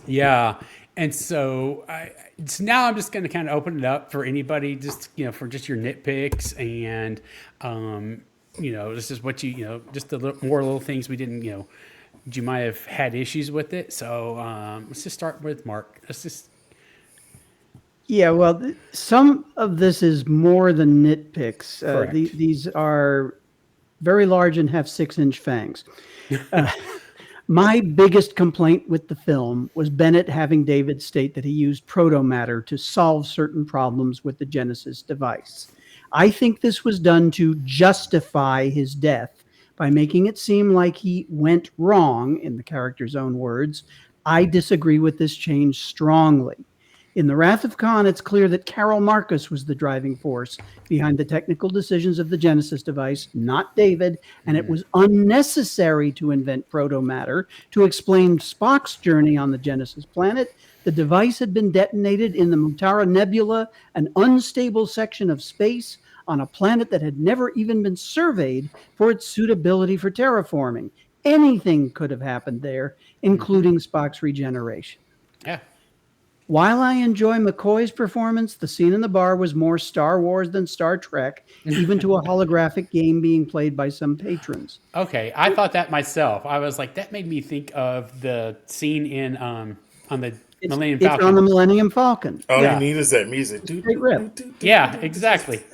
Yeah. And so now I'm just going to kind of open it up for anybody, just, for just your nitpicks and, this is what just the more little things we didn't, you might have had issues with it. So let's just start with Mark. Yeah, well, some of this is more than nitpicks. These are very large and have 6-inch fangs. My biggest complaint with the film was Bennett having David state that he used proto-matter to solve certain problems with the Genesis device. I think this was done to justify his death by making it seem like he went wrong, in the character's own words, I disagree with this change strongly. In The Wrath of Khan, it's clear that Carol Marcus was the driving force behind the technical decisions of the Genesis device, not David, and it was unnecessary to invent protomatter to explain Spock's journey on the Genesis planet. The device had been detonated in the Mutara Nebula, an unstable section of space on a planet that had never even been surveyed for its suitability for terraforming. Anything could have happened there, including Spock's regeneration. Yeah. While I enjoy McCoy's performance, the scene in the bar was more Star Wars than Star Trek, even to a holographic game being played by some patrons. Okay, I thought that myself. I was like, that made me think of the scene in on the Millennium It's Falcon. on the Millennium Falcon. All Yeah. you need is that music. Great rip. Yeah, exactly.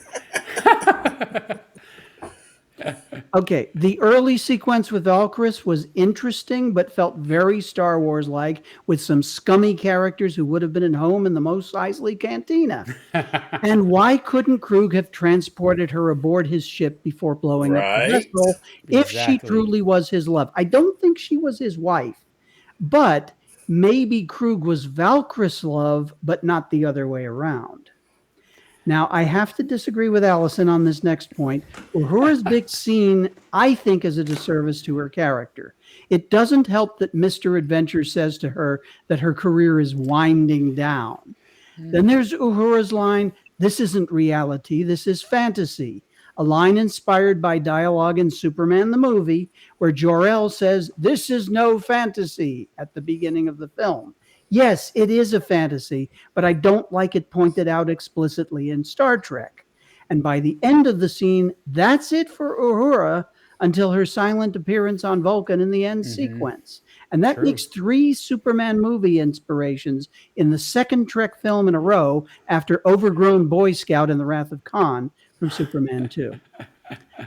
Okay, the early sequence with Valkyris was interesting, but felt very Star Wars-like, with some scummy characters who would have been at home in the Mos Eisley Cantina. And why couldn't Krug have transported her aboard his ship before blowing up the Right. vessel if she Exactly. truly was his love? I don't think she was his wife, but maybe Krug was Valkyris' love, but not the other way around. Now, I have to disagree with Allison on this next point. Uhura's big scene, I think, is a disservice to her character. It doesn't help that Mr. Adventure says to her that her career is winding down. Then there's Uhura's line, "This isn't reality, this is fantasy." A line inspired by dialogue in Superman the movie, where Jor-El says, "This is no fantasy," at the beginning of the film. Yes, it is a fantasy, but I don't like it pointed out explicitly in Star Trek. And by the end of the scene, that's it for Uhura until her silent appearance on Vulcan in the end sequence. And that True. makes 3 Superman movie inspirations in the second Trek film in a row after Overgrown Boy Scout and The Wrath of Khan from Superman 2.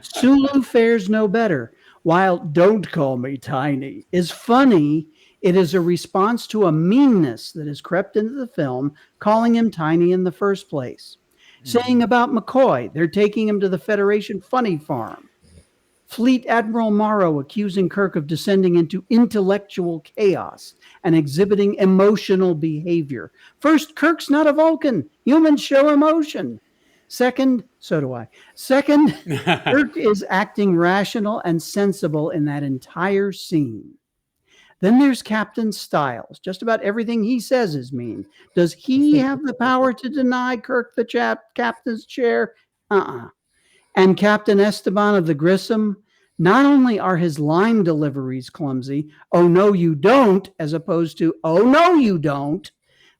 Sulu fares no better. While "Don't Call Me Tiny" is funny, it is a response to a meanness that has crept into the film, calling him tiny in the first place. Saying about McCoy, they're taking him to the Federation funny farm. Fleet Admiral Morrow accusing Kirk of descending into intellectual chaos and exhibiting emotional behavior. First, Kirk's not a Vulcan. Humans show emotion. Second, so do I. Second, Kirk is acting rational and sensible in that entire scene. Then there's Captain Styles. Just about everything he says is mean. Does he have the power to deny Kirk the captain's chair? And Captain Esteban of the Grissom, not only are his line deliveries clumsy, "Oh no you don't," as opposed to "Oh no you don't,"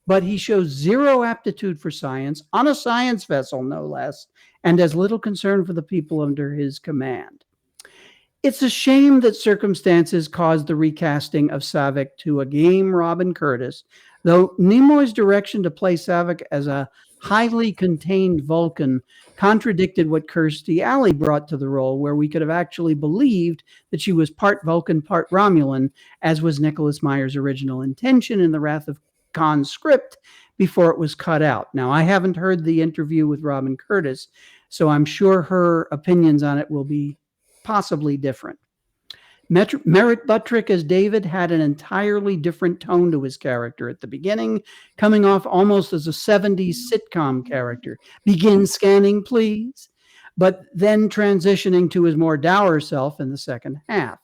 but he shows zero aptitude for science, on a science vessel no less, and as little concern for the people under his command. It's a shame that circumstances caused the recasting of Saavik to a game Robin Curtis, though Nimoy's direction to play Saavik as a highly contained Vulcan contradicted what Kirstie Alley brought to the role, where we could have actually believed that she was part Vulcan, part Romulan, as was Nicholas Meyer's original intention in the Wrath of Khan script before it was cut out. Now, I haven't heard the interview with Robin Curtis, so I'm sure her opinions on it will be possibly different. Merritt Buttrick as David had an entirely different tone to his character at the beginning, coming off almost as a 70s sitcom character. "Begin scanning, please," but then transitioning to his more dour self in the second half.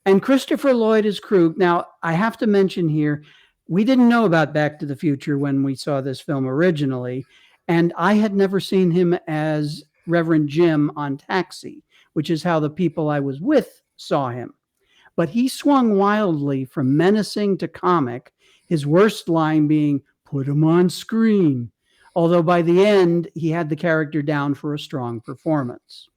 And Christopher Lloyd as Krug. Now, I have to mention here, we didn't know about Back to the Future when we saw this film originally, and I had never seen him as Reverend Jim on Taxi, which is how the people I was with saw him. But he swung wildly from menacing to comic, his worst line being, "Put him on screen," although by the end, he had the character down for a strong performance.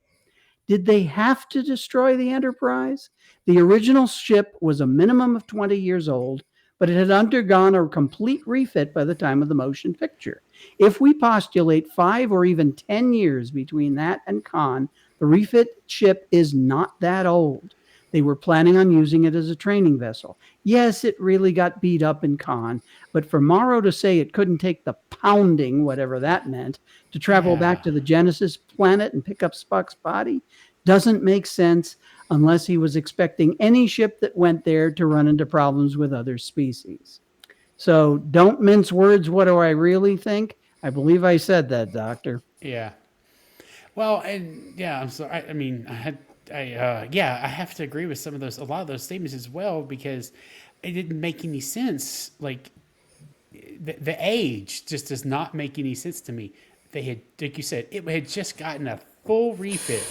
Did they have to destroy the Enterprise? The original ship was a minimum of 20 years old, but it had undergone a complete refit by the time of the motion picture. If we postulate 5 or even 10 years between that and Khan, the refit ship is not that old. They were planning on using it as a training vessel. Yes, it really got beat up in Khan, but for Morrow to say it couldn't take the pounding, whatever that meant, to travel back to the Genesis planet and pick up Spock's body doesn't make sense. unless he was expecting any ship that went there to run into problems with other species. So don't mince words. What do I really think? I believe I said that, Doctor. Yeah. Well, and yeah, I'm sorry. I mean, yeah, I have to agree with a lot of those statements as well, because it didn't make any sense. Like the age just does not make any sense to me. They had, like you said, it had just gotten a full refit,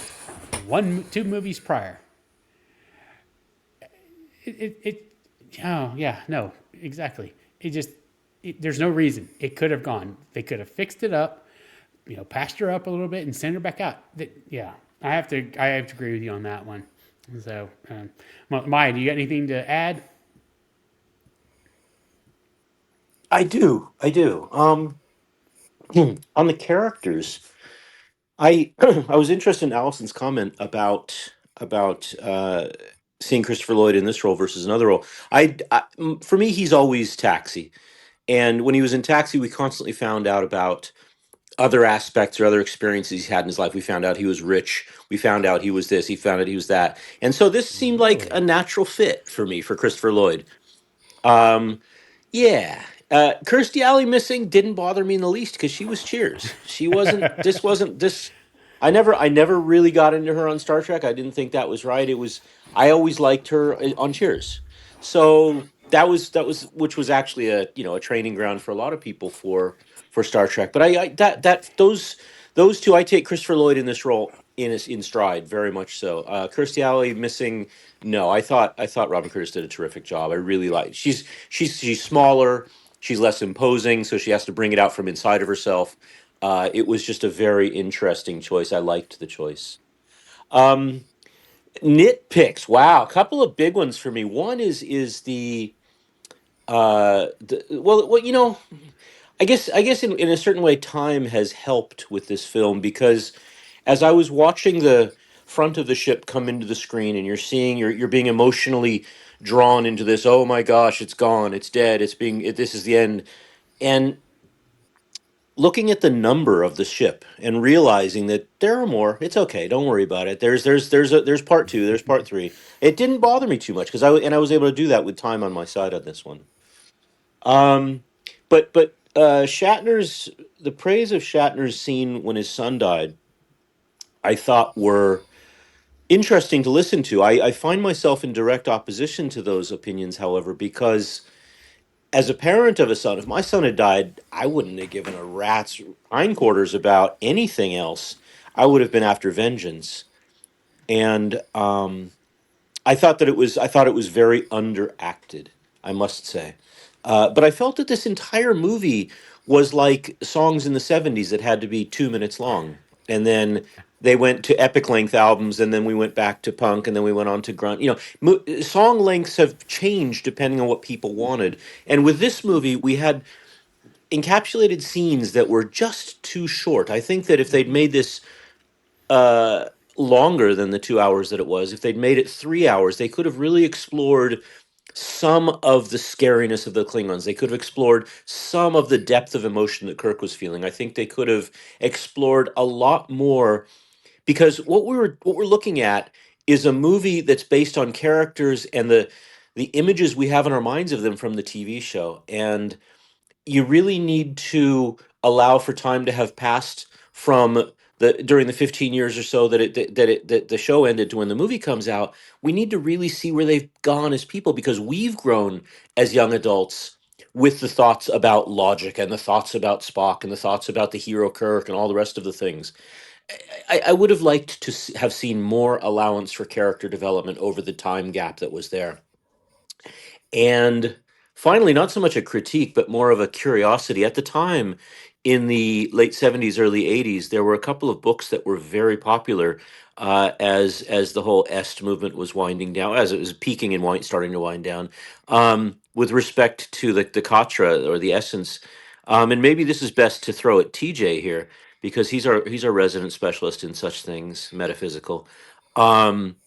two movies prior. It oh yeah, no, exactly. There's no reason it could have gone. They could have fixed it up, patched her up a little bit and sent her back out. Yeah, I have to agree with you on that one. So, Maya, do you got anything to add? I do. I do. On the characters, I I was interested in Allison's comment about seeing Christopher Lloyd in this role versus another role. For me, he's always Taxi, and when he was in Taxi, we constantly found out about other aspects or other experiences he's had in his life. We found out he was rich. We found out he was this. He found out he was that. And so this seemed like a Really? natural fit for me for Christopher Lloyd. Um, yeah. Kirstie Alley missing didn't bother me in the least because she was Cheers. She wasn't. This wasn't this. I never really got into her on Star Trek. I didn't think that was right. It was. I always liked her on Cheers. So that was which was actually a training ground for a lot of people for Star Trek. But I that those two, I take Christopher Lloyd in this role in stride very much so. Kirstie Alley missing. No, I thought Robin Curtis did a terrific job. I really like. She's smaller. She's less imposing, so she has to bring it out from inside of herself. It was just a very interesting choice. I liked the choice. Um, Nitpicks. Wow, a couple of big ones for me. One is well, I guess in a certain way, time has helped with this film because as I was watching the front of the ship come into the screen, and you're being emotionally drawn into this. Oh my gosh, it's gone, it's dead, this is the end, and looking at the number of the ship and realizing that there are more. It's okay, don't worry about it. There's part two, there's part three. It didn't bother me too much because I was able to do that with time on my side on this one. Um, but Shatner's the praise of Shatner's scene when his son died, I thought were interesting to listen to. I find myself in direct opposition to those opinions, however, because as a parent of a son, if my son had died, I wouldn't have given a rat's hindquarters about anything else. I would have been after vengeance. And I thought it was very underacted, I must say. But I felt that this entire movie was like songs in the '70s that had to be 2 minutes long, and then they went to epic length albums, and then we went back to punk, and then we went on to grunt. Song lengths have changed depending on what people wanted. And with this movie, we had encapsulated scenes that were just too short. I think that if they'd made this uh longer than the 2 hours that it was, if they'd made it 3 hours, they could have really explored some of the scariness of the Klingons. They could have explored some of the depth of emotion that Kirk was feeling. I think they could have explored a lot more because what we're looking at is a movie that's based on characters and the images we have in our minds of them from the TV show. And you really need to allow for time to have passed from the during the 15 years or so that the show ended to when the movie comes out. We need to really see where they've gone as people because we've grown as young adults with the thoughts about logic and the thoughts about Spock and the thoughts about the hero Kirk and all the rest of the things. I would have liked to have seen more allowance for character development over the time gap that was there. And finally, not so much a critique, but more of a curiosity. At the time, in the late '70s, early '80s, there were a couple of books that were very popular as the whole Est movement was winding down, as it was peaking and starting to wind down. With respect to the Katra or the essence, and maybe this is best to throw at TJ here because he's our resident specialist in such things metaphysical. Um,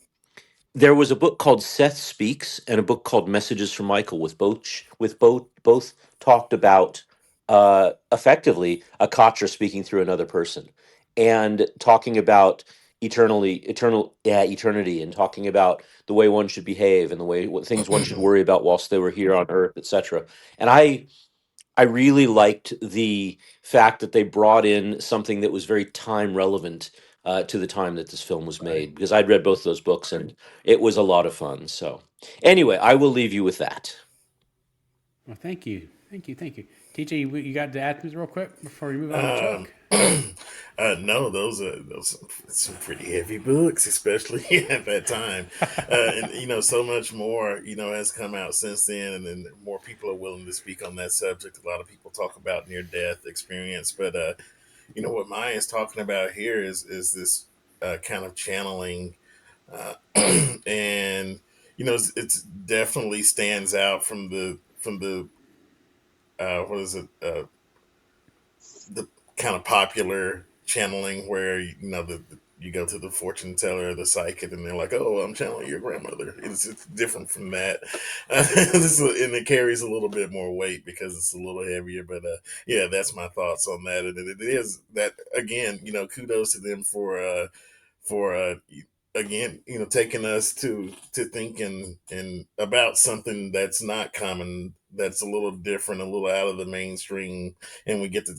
there was a book called Seth Speaks and a book called Messages from Michael, with both talked about effectively a Katra speaking through another person and talking about eternity, and talking about the way one should behave and the way what things one should worry about whilst they were here on Earth, etc. And I really liked the fact that they brought in something that was very time relevant to the time that this film was made, because I'd read both those books and it was a lot of fun. So, anyway, I will leave you with that. Well, thank you. Thank you. TJ, you got to add things real quick before we move on to Um, Chuck? no, those are some pretty heavy books, especially at that time. And so much more has come out since then, and then more people are willing to speak on that subject. A lot of people talk about near death experience, but what Maya is talking about here is this kind of channeling, and it's definitely stands out from the what is it the kind of popular channeling where you go to the fortune teller or the psychic and they're like, oh, I'm channeling your grandmother. It's different from that. And it carries a little bit more weight because it's a little heavier, but yeah, that's my thoughts on that. And it is that, again, kudos to them for again, taking us to thinking and about something that's not common, that's a little different, a little out of the mainstream, and we get to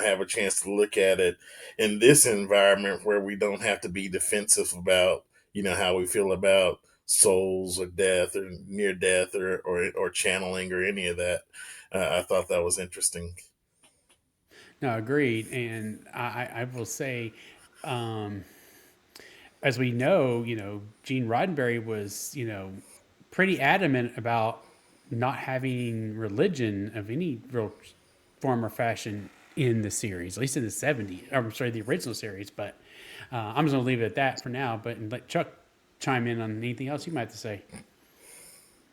have a chance to look at it in this environment where we don't have to be defensive about how we feel about souls or death or near death or channeling or any of that. I thought that was interesting. No, agreed. And I will say, um, as we know, Gene Roddenberry was, pretty adamant about not having religion of any real form or fashion in the series, at least in the 70s. I'm sorry, the original series. But I'm just going to leave it at that for now. But let Chuck chime in on anything else you might have to say.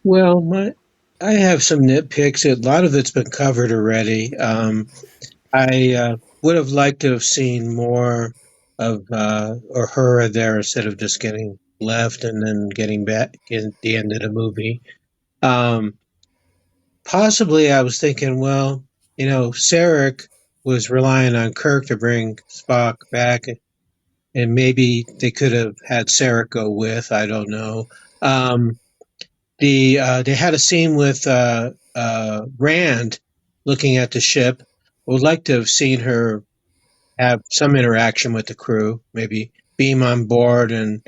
Well, I have some nitpicks. A lot of it's been covered already. I would have liked to have seen more of Uhura there instead of just getting left and then getting back in the end of the movie. Possibly, I was thinking, well, Sarek was relying on Kirk to bring Spock back, and maybe they could have had Sarek go with. I don't know. They had a scene with Rand looking at the ship. I would like to have seen her have some interaction with the crew, maybe beam on board and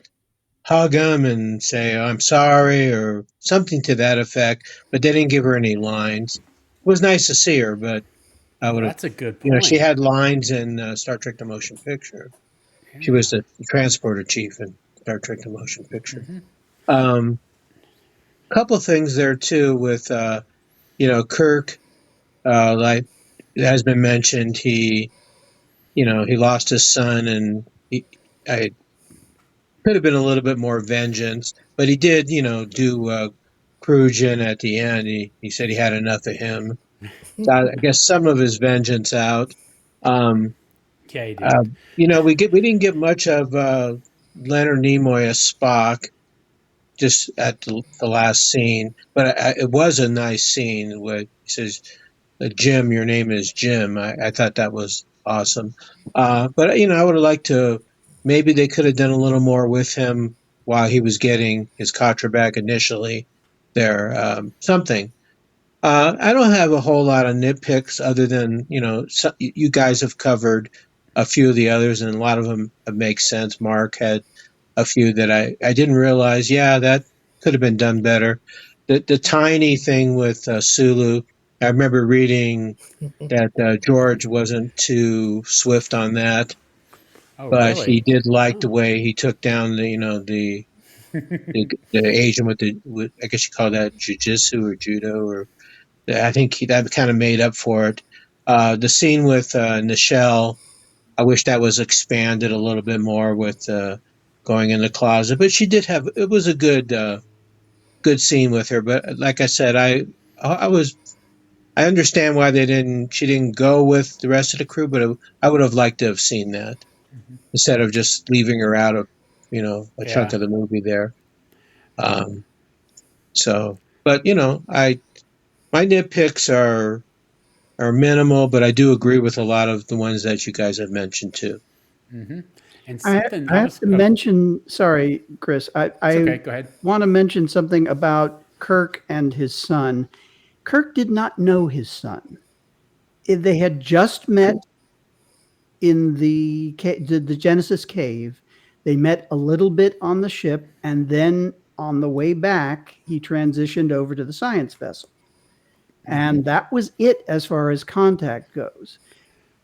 hug them and say, I'm sorry, or something to that effect, but they didn't give her any lines. It was nice to see her, but I would have, That's a good point. she had lines in Star Trek The Motion Picture. Yeah. She was the transporter chief in Star Trek The Motion Picture. Couple things there, too, with, Kirk, like it has been mentioned, he lost his son, and I could have been a little bit more vengeance, but he did, do Krugen at the end. He said he had enough of him. So I guess some of his vengeance out. Yeah, he did. We didn't get much of Leonard Nimoy as Spock just at the last scene, but it was a nice scene where he says, Jim, your name is Jim. I thought that was awesome. But, I would have liked to, maybe they could have done a little more with him while he was getting his Katra back initially there. Something. I don't have a whole lot of nitpicks other than, you guys have covered a few of the others, and a lot of them make sense. Mark had a few that I didn't realize. Yeah, that could have been done better. The tiny thing with Sulu, I remember reading that George wasn't too swift on that, but Really? he did like the way he took down the Asian with I guess you call that jujitsu or judo, or I think that kind of made up for it. The scene with Nichelle, I wish that was expanded a little bit more with going in the closet, but she did have, it was a good scene with her. But like I said, I understand why she didn't go with the rest of the crew, but I would have liked to have seen that instead of just leaving her out of, a chunk of the movie there. But my nitpicks are minimal, but I do agree with a lot of the ones that you guys have mentioned too. And I, something I I have was to mention, sorry, Chris, it's I okay. Go ahead. want to mention something about Kirk and his son. Kirk did not know his son. They had just met in the Genesis cave. They met a little bit on the ship, and then on the way back, he transitioned over to the science vessel. And that was it as far as contact goes.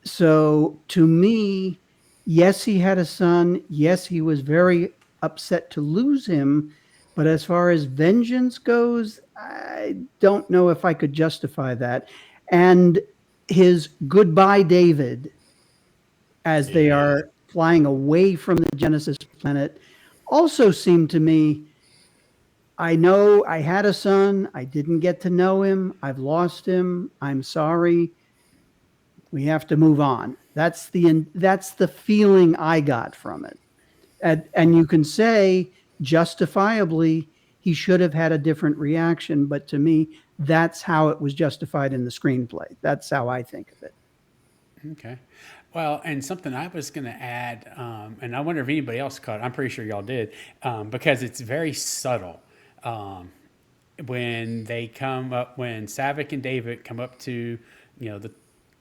So to me, yes, he had a son. Yes, he was very upset to lose him. But as far as vengeance goes, I don't know if I could justify that. And his goodbye, David, as they Yeah. are flying away from the Genesis planet, also seemed to me. I know I had a son. I didn't get to know him. I've lost him. I'm sorry. We have to move on. That's the feeling I got from it. And you can say justifiably he should have had a different reaction, but to me, that's how it was justified in the screenplay. That's how I think of it. Okay. Well, and something I was going to add, and I wonder if anybody else caught it. I'm pretty sure y'all did, because it's very subtle. Um, when they come up, when Savick and David come up to, the,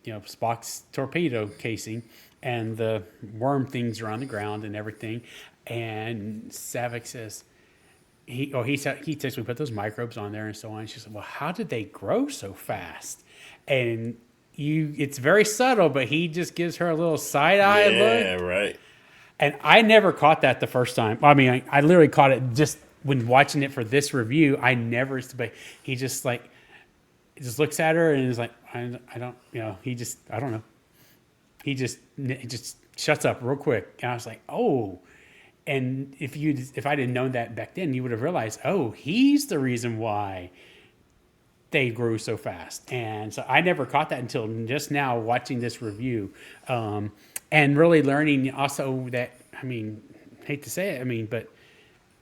Spock's torpedo casing, and the worm things are on the ground and everything, and Savick says, he says we put those microbes on there and so on. She said, well, how did they grow so fast? And it's very subtle, but he just gives her a little side eye Yeah, look. right. And I never caught that the first time. I mean, I literally caught it just when watching it for this review. I never, but he just looks at her and is like, I don't, I don't know. He just shuts up real quick. And I was like, oh. And if I didn't know that back then, you would have realized, oh, he's the reason why they grew so fast. And so I never caught that until just now watching this review, and really learning also that, I mean, hate to say it, but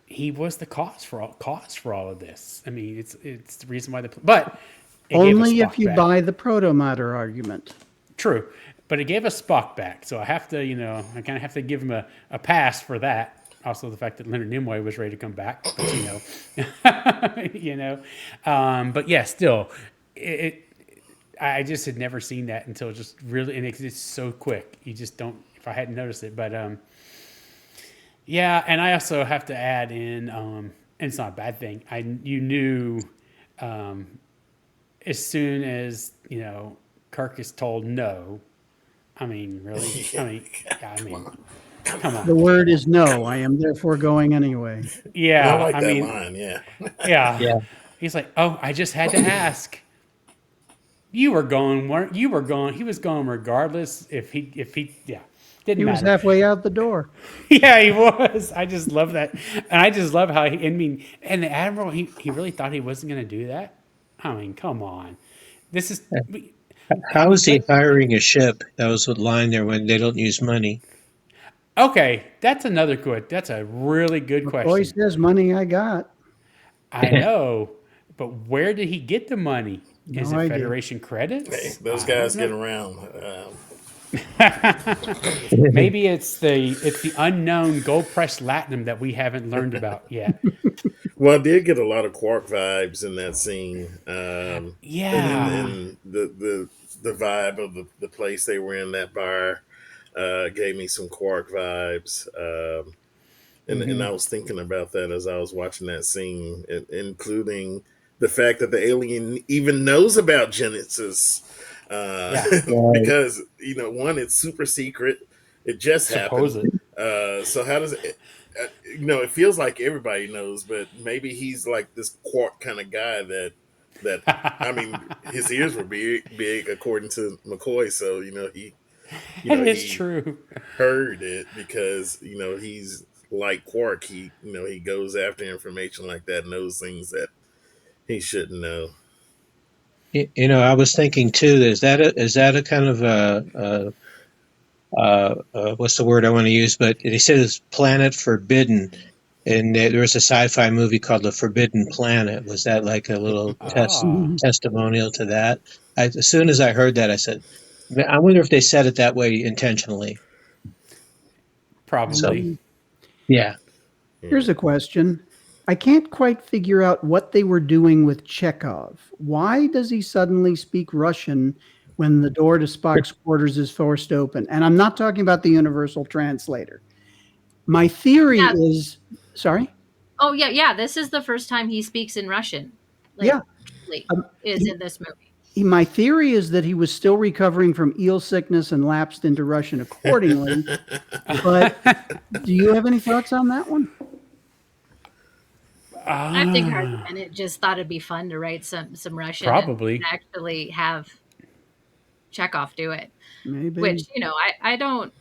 he was the cause for all of this. I mean, it's the reason why but it gave us Only if Spock you back. buy the proto-matter argument. True. But it gave us Spock back. So I have to, I kind of have to give him a pass for that. Also, the fact that Leonard Nimoy was ready to come back, but but yeah, still, I just had never seen that until just really, and it's so quick. You just don't, if I hadn't noticed it, but yeah. And I also have to add in, and it's not a bad thing. You knew, as soon as, Kirk is told no, I mean, really? Come on. The word is no. I am therefore going anyway. Yeah. I like that line. Yeah. Yeah. Yeah. He's like, oh, I just had to ask. You were going, weren't you? Were going. He was going regardless. If he, yeah, didn't He matter. was halfway out the door. Yeah, he was. I just love that, and I just love how and the admiral, he really thought he wasn't going to do that. I mean, come on, this is. How is he hiring a ship? That was a line there when they don't use money. Okay, that's a really good Boy question. says money I got. I know, but where did he get the money? Is it idea. Federation credits? Hey, those I guys don't get know. around. Maybe it's the unknown gold pressed latinum that we haven't learned about yet. Well, I did get a lot of Quark vibes in that scene. Yeah. And the vibe of the place they were in, that bar, gave me some Quark vibes. And I was thinking about that as I was watching that scene, including the fact that the alien even knows about Genesis. Because, one, it's super secret. It just happened. Supposed. So how does it... it feels like everybody knows, but maybe he's like this Quark kind of guy that I mean, his ears were big according to McCoy. So he, It's he true. heard it because he's like Quark. He goes after information like that, knows things that he shouldn't know. I was thinking too. Is that a kind of what's the word I want to use? But they said it's Planet Forbidden, and there was a sci-fi movie called The Forbidden Planet. Was that like a little testimonial to that? As soon as I heard that, I said, I wonder if they said it that way intentionally. Probably. Yeah. Here's a question. I can't quite figure out what they were doing with Chekhov. Why does he suddenly speak Russian when the door to Spock's quarters is forced open? And I'm not talking about the universal translator. My theory Yeah. is, sorry? Oh yeah. This is the first time he speaks in Russian. Like, Yeah. truly, Um, is in this movie. My theory is that he was still recovering from eel sickness and lapsed into Russian accordingly. But do you have any thoughts on that one? I think Harvey Bennett just thought it'd be fun to write some Russian Probably. and actually have Chekhov do it. Maybe. Which, I don't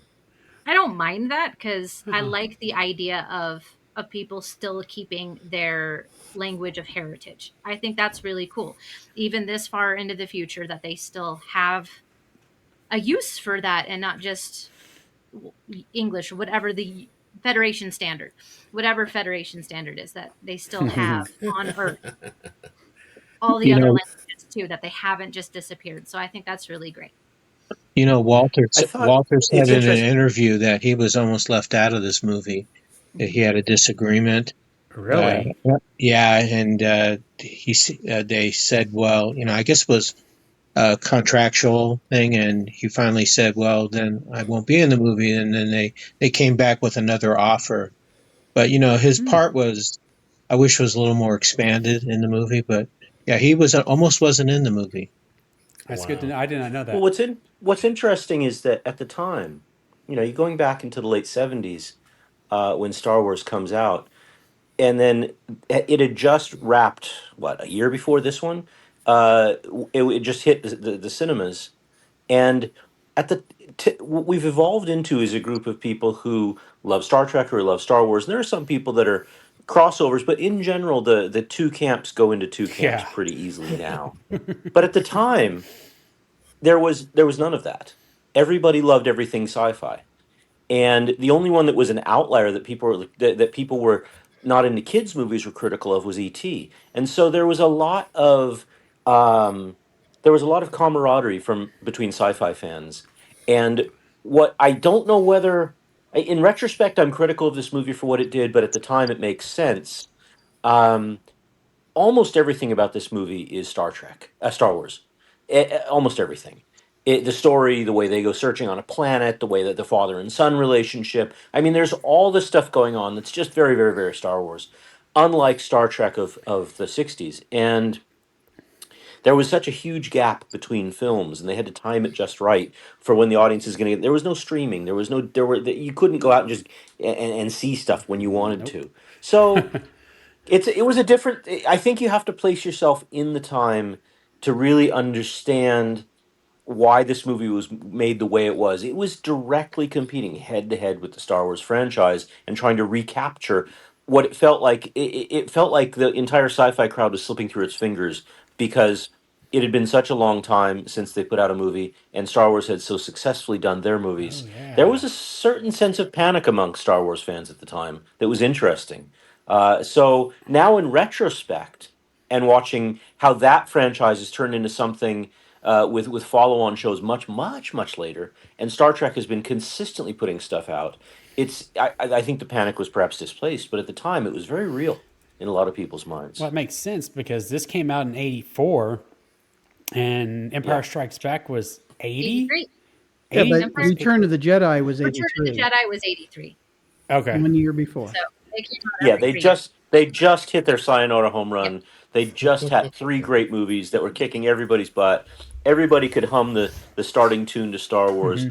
mind that, because I like the idea of people still keeping their language of heritage. I think that's really cool. Even this far into the future, that they still have a use for that, and not just English, whatever the Federation standard is, that they still have on Earth all the You other know, languages too, that they haven't just disappeared. So I think that's really great. Walter I thought Walter said it's in an interesting. interview that he was almost left out of this movie. That he had a disagreement. Really? Yeah, and they said, well, I guess it was a contractual thing, and he finally said, well, then I won't be in the movie, and then they came back with another offer. But his part was, I wish, was a little more expanded in the movie. But yeah, he was almost wasn't in the movie. That's good to know. I did not know Well, that. what's interesting is that at the time, you're going back into the late '70s when Star Wars comes out, and then it had just wrapped what, a year before this one. It just hit the cinemas, and at the what we've evolved into is a group of people who love Star Trek or love Star Wars. And there are some people that are crossovers, but in general, the two camps go into two camps Yeah. pretty easily now. But at the time, there was none of that. Everybody loved everything sci-fi, and the only one that was an outlier that people were not into kids movies were critical of was ET. And so um, there was a lot of camaraderie from between sci-fi fans. And what I don't know whether in retrospect I'm critical of this movie for what it did, but at the time it makes sense. Um, Almost everything about this movie is Star Wars. Almost everything. The story, the way they go searching on a planet, the way that the father and son relationship. I mean, there's all this stuff going on that's just very, very, very Star Wars, unlike Star Trek of the '60s. And there was such a huge gap between films, and they had to time it just right for when the audience is going to get. There was no streaming. You couldn't go out and just and see stuff when you wanted Nope. to. So it was a different. I think you have to place yourself in the time to really understand why this movie was made the way it was. It was directly competing head to head with the Star Wars franchise and trying to recapture what it felt like. It felt like the entire sci-fi crowd was slipping through its fingers because it had been such a long time since they put out a movie, and Star Wars had so successfully done their Oh movies. There was yeah. a certain sense of panic among Star Wars fans at the time that was interesting. So now, in retrospect, and watching how that franchise has turned into something with follow-on shows much later, and Star Trek has been consistently putting stuff out. I think the panic was perhaps displaced, but at the time it was very real in a lot of people's Well, minds. it makes sense because this came out in '84, and Empire Yeah, Strikes Back was 80. 83. Yeah, 80 but was Empire Return of the Jedi was Return of the 83, Jedi was 83. okay. 1 year before. So they came out yeah. every They 3 years. just hit their sayonara home Yep. run. They just had three great movies that were kicking everybody's butt. Everybody could hum the starting tune to Star Wars.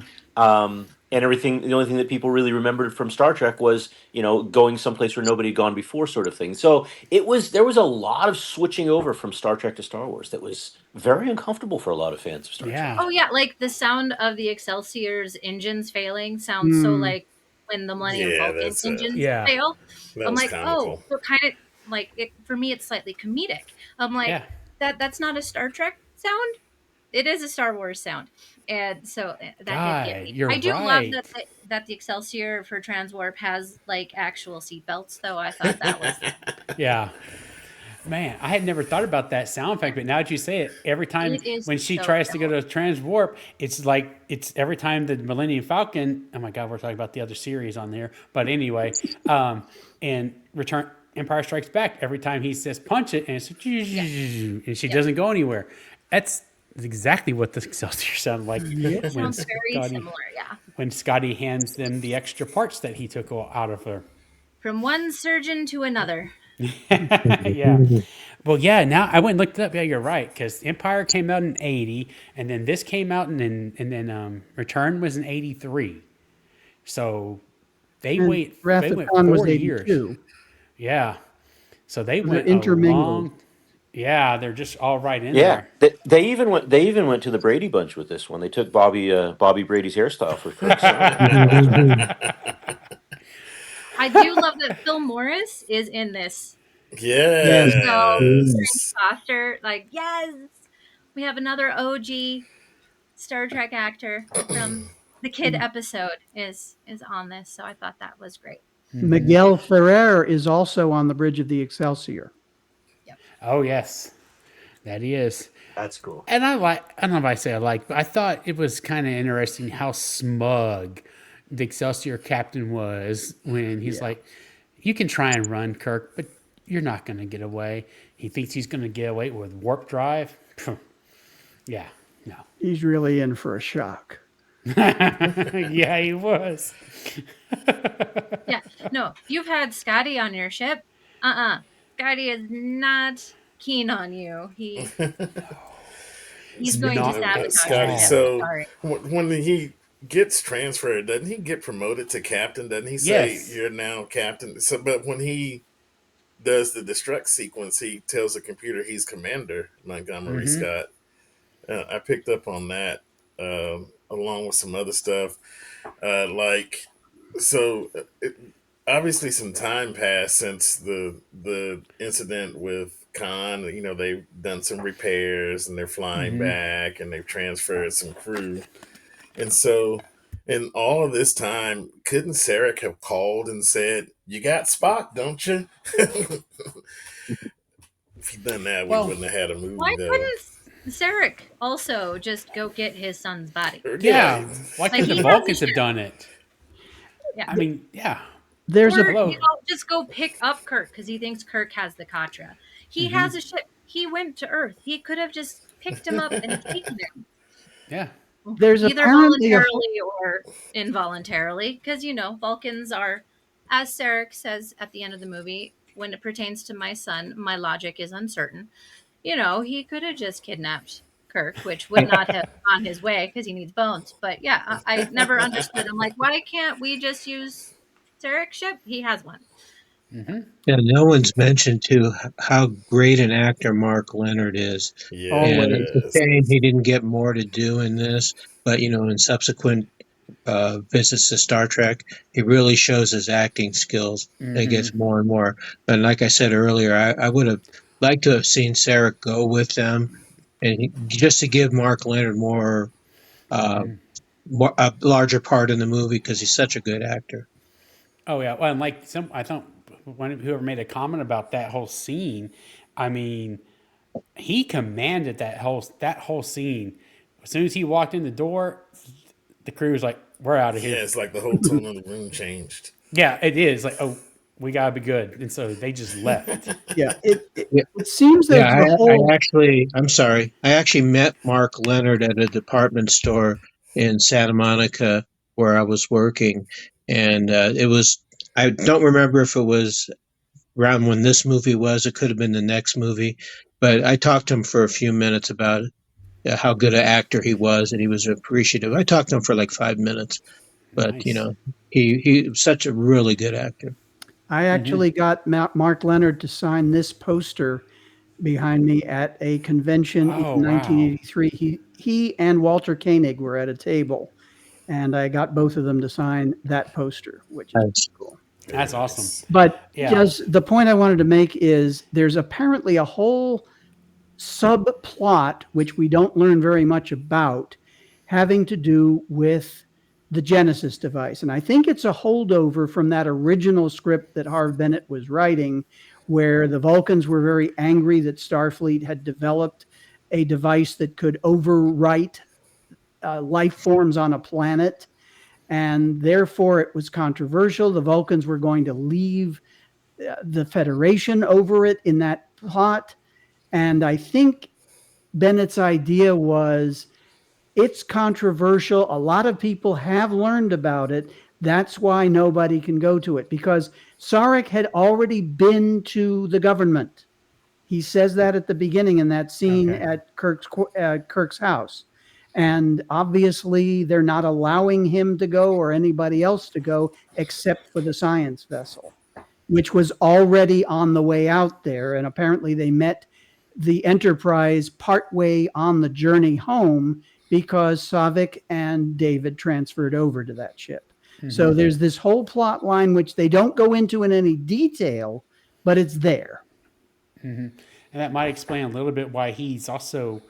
And everything, the only thing that people really remembered from Star Trek was, going someplace where nobody had gone before, sort of thing. So there was a lot of switching over from Star Trek to Star Wars that was very uncomfortable for a lot of fans of Star Trek. Yeah. Oh yeah, like the sound of the Excelsior's engines failing sounds so Hmm. like when the Millennium Yeah, Falcon engines Yeah. fail. that I'm was like, oh, comical. so kind of like it for me. It's slightly comedic. I'm like, Yeah. that's not a Star Trek sound. It is a Star Wars sound, and so that did get God, me. you're I do love that right. that the Excelsior for Transwarp has like actual seatbelts, though. I thought that was Yeah. Man, I had never thought about that sound effect, but now that you say it, every time It is when she so tries to go cool. to transwarp, it's like it's every time the Millennium Falcon. Oh my God, we're talking about the other series on there, but anyway, and Return Empire Strikes Back. Every time he says punch it, and it's Yeah. and she Yeah. doesn't go anywhere. That's exactly what the Excelsior sounded like Yep. It when sounds very similar. Yeah. Scotty hands them the extra parts that he took out of her. From one surgeon to another. Yeah. Well, yeah. Now I went and looked it up. Yeah, you're right. Because Empire came out in '80, and then this came out, and then Return was in '83. So And Wrath they of went Khan was 4 years. 82. Yeah. So they They're went a intermingled. long. Yeah, they're just all right in Yeah, there. they even went to the Brady Bunch with this one. They took Bobby Brady's hairstyle for Kirk's son. I do love that Phil Morris is in this. Yes. So Yes. Foster, like, yes, we have another OG Star Trek actor from the kid episode is on this. So I thought that was great. Miguel Ferrer is also on the bridge of the Excelsior. Oh yes, that he is. That's cool. And I don't know if I say I like, but I thought it was kind of interesting how smug the Excelsior captain was when he's like, you can try and run, Kirk, but you're not going to get away. He thinks he's going to get away with warp drive. Yeah, no. He's really in for a shock. Yeah, he was. Yeah. No, you've had Scotty on your ship. Scotty is not keen on you. He's going to not sabotage Scotty. your ship. So Sorry. when he gets transferred, doesn't he get promoted to captain? Doesn't he say Yes. you're now captain? So, but when he does the destruct sequence, he tells the computer he's Commander Montgomery Scott. I picked up on that along with some other stuff. Obviously some time passed since the incident with Khan. You know, they've done some repairs and they're flying back and they've transferred some crew. And so in all of this time, couldn't Sarek have called and said, "You got Spock, don't you?" If he'd done that, we wouldn't have had a movie. Why though. couldn't Sarek also just go get his son's body? Yeah. Why Like, couldn't he the has Vulcans a have done it? Yeah. I mean, yeah. There's Or, a just go pick up Kirk because he thinks Kirk has the Katra. He has a ship. He went to Earth. He could have just picked him up and taken him. Yeah. there's Either apparently a voluntarily or involuntarily, because Vulcans are, as Sarek says at the end of the movie, when it pertains to my son, my logic is uncertain. He could have just kidnapped Kirk, which would not have gone his way because he needs bones. But yeah, I never understood. I'm like, why can't we just use Sarek's ship? He has one. Yeah, no one's mentioned too how great an actor Mark Leonard is. Yeah. And it's a shame he didn't get more to do in this, but in subsequent visits to Star Trek, he really shows his acting skills. It gets more and more. But like I said earlier, I would have liked to have seen Sarek go with them, and just to give Mark Leonard a larger part in the movie because he's such a good actor. Oh yeah. Well, and like I thought whoever made a comment about that whole scene, I mean, he commanded that whole scene. As soon as he walked in the door, the crew was like, "We're out of here." Yeah, it's like the whole tone of the room changed. Yeah, it is. Like, oh, we gotta be good, and so they just left. it seems that Yeah, the whole I'm sorry. I actually met Mark Leonard at a department store in Santa Monica where I was working. And I don't remember if it was around when this movie was. It could have been the next movie. But I talked to him for a few minutes about how good an actor he was, and he was appreciative. I talked to him for like 5 minutes. But, Nice. he was such a really good actor. I actually got Mark Leonard to sign this poster behind me at a convention Oh, in wow. 1983. He and Walter Koenig were at a table, and I got both of them to sign that poster, which is That's cool. That's awesome. But Yeah. just the point I wanted to make is there's apparently a whole subplot, which we don't learn very much about, having to do with the Genesis device. And I think it's a holdover from that original script that Harv Bennett was writing, where the Vulcans were very angry that Starfleet had developed a device that could overwrite life forms on a planet. And therefore, it was controversial. The Vulcans were going to leave the Federation over it in that plot. And I think Bennett's idea was it's controversial. A lot of people have learned about it. That's why nobody can go to it, because Sarek had already been to the government. He says that at the beginning in that scene at Kirk's house. And obviously, they're not allowing him to go or anybody else to go except for the science vessel, which was already on the way out there. And apparently, they met the Enterprise partway on the journey home because Saavik and David transferred over to that ship. Mm-hmm. So there's this whole plot line, which they don't go into in any detail, but it's there. Mm-hmm. And that might explain a little bit why he's also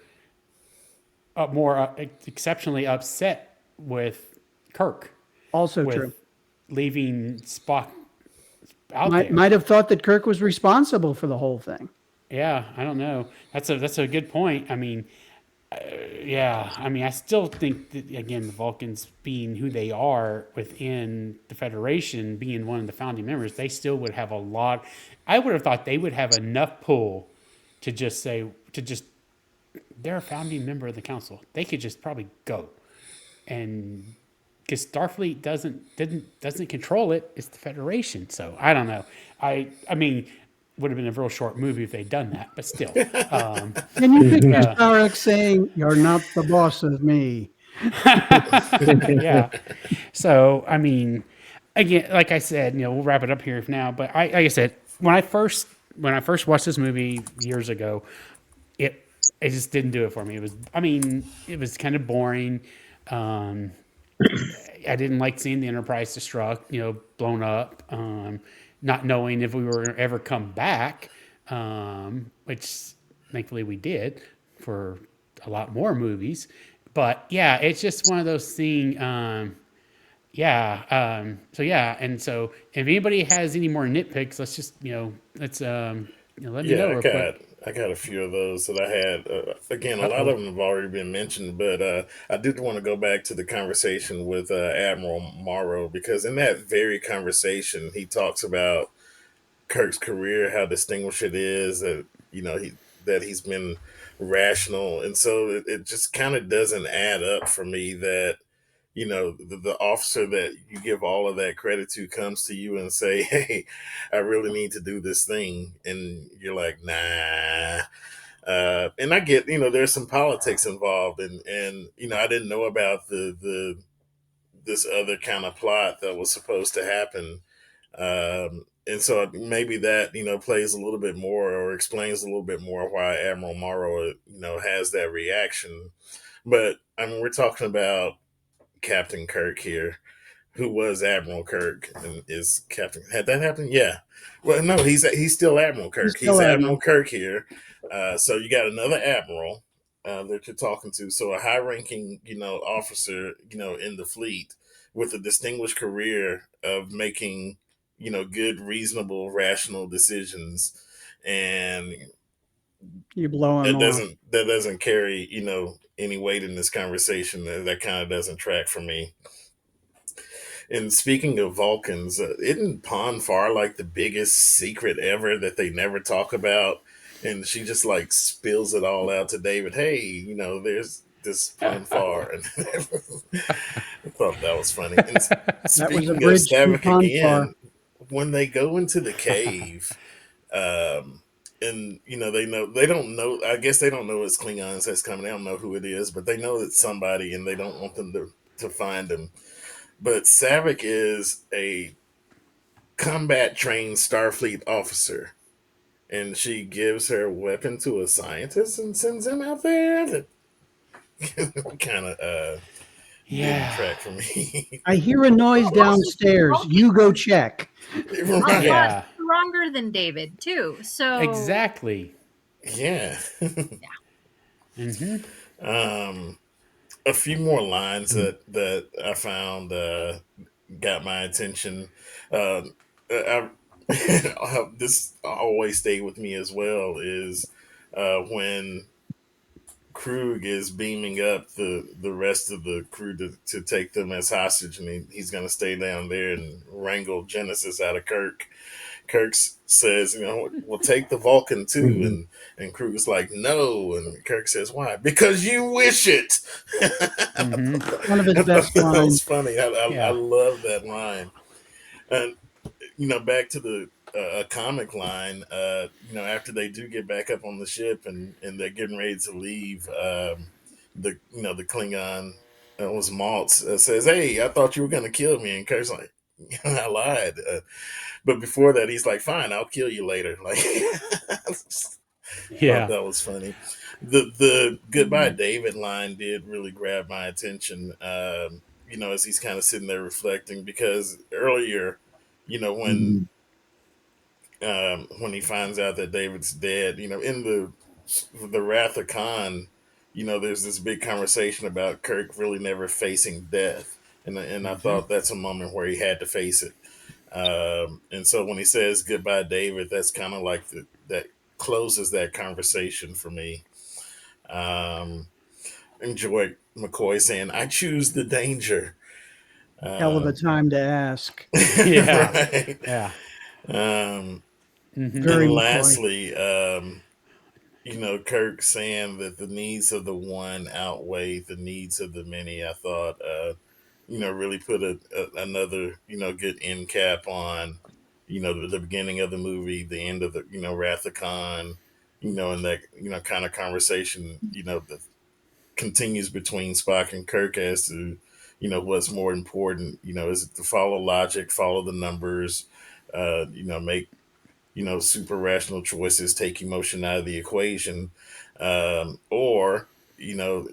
more exceptionally upset with Kirk. Also true. Leaving Spock out there. Might have thought that Kirk was responsible for the whole thing. Yeah, I don't know. That's a good point. I mean, I still think that, again, the Vulcans being who they are within the Federation, being one of the founding members, they still would have a lot. I would have thought they would have enough pull to just they're a founding member of the council. They could just probably go, and because Starfleet doesn't control it, it's the Federation. So I don't know. I mean, would have been a real short movie if they'd done that, but still. Can you picture Sarek saying, "You're not the boss of me"? Yeah. So I mean, again, like I said, we'll wrap it up here now. But like I said, when I first watched this movie years ago, it just didn't do it for me. It was kind of boring. I didn't like seeing the Enterprise destruct, blown up, not knowing if we were ever come back, which thankfully we did for a lot more movies. But yeah, it's just one of those things. And so if anybody has any more nitpicks, let's just let me know real quick. I got a few of those that I had. Again, a lot of them have already been mentioned, but I did want to go back to the conversation with Admiral Morrow, because in that very conversation, he talks about Kirk's career, how distinguished it is, that that he's been rational, and so it just kind of doesn't add up for me that the officer that you give all of that credit to comes to you and say, "Hey, I really need to do this thing," and you're like, "Nah." And I get, there's some politics involved, and I didn't know about this other kind of plot that was supposed to happen, and so maybe that plays a little bit more, or explains a little bit more why Admiral Morrow has that reaction. But I mean, we're talking about Captain Kirk here, who was Admiral Kirk and is Captain. Had that happened? Yeah. Well, no, he's still Admiral Kirk. He's Admiral Kirk here. So you got another admiral that you're talking to. So a high-ranking, officer, in the fleet with a distinguished career of making, good, reasonable, rational decisions, and you blow him off. That doesn't carry, any weight in this conversation. That kind of doesn't track for me. And speaking of Vulcans, isn't Pon Farr like the biggest secret ever that they never talk about? And she just like spills it all out to David. Hey, there's this Pon Farr. And I thought that was funny. And speaking of Saavik again, when they go into the cave, and they don't know. I guess they don't know it's Klingons that's coming. They don't know who it is, but they know it's somebody, and they don't want them to find them. But Saavik is a combat trained Starfleet officer, and she gives her weapon to a scientist and sends him out there. That kind of didn't track for me. I hear a noise downstairs. You go check. Right. Yeah. Stronger than David too. So exactly. Yeah. Mm-hmm. A few more lines that I found got my attention. I this always stayed with me as well is when Krug is beaming up the rest of the crew to take them as hostage, and he's going to stay down there and wrangle Genesis out of Kirk. Kirk says, we'll take the Vulcan too, Mhm. and Krug is like, no, and Kirk says, why? Because you wish it. Hmm. One of his I best thought that was lines. funny. I Yeah. love that line. And back to the comic line. After they do get back up on the ship and they're getting ready to leave, the Klingon was Maltz says, "Hey, I thought you were going to kill me," and Kirk's like, "I lied." But before that, he's like, "Fine, I'll kill you later." Like, I thought Yeah. that was funny. The goodbye David line did really grab my attention. As he's kind of sitting there reflecting, because earlier, Mhm. when he finds out that David's dead, in the Wrath of Khan, there's this big conversation about Kirk really never facing death, and I Hmm. thought that's a moment where he had to face it. And so when he says goodbye, David, that's kind of like that closes that conversation for me. Um, enjoyed McCoy saying, "I choose the danger." Hell of a Um, time to ask. Yeah. right. Yeah. Um, Hmm. and Very McCoy. lastly, Kirk saying that the needs of the one outweigh the needs of the many. I thought, really put another, good end cap on, the beginning of the movie, the end of the, Wrath of Khan, and that, kind of conversation, that continues between Spock and Kirk as to, what's more important. Is it to follow logic, follow the numbers, make super rational choices, take emotion out of the equation, or you know,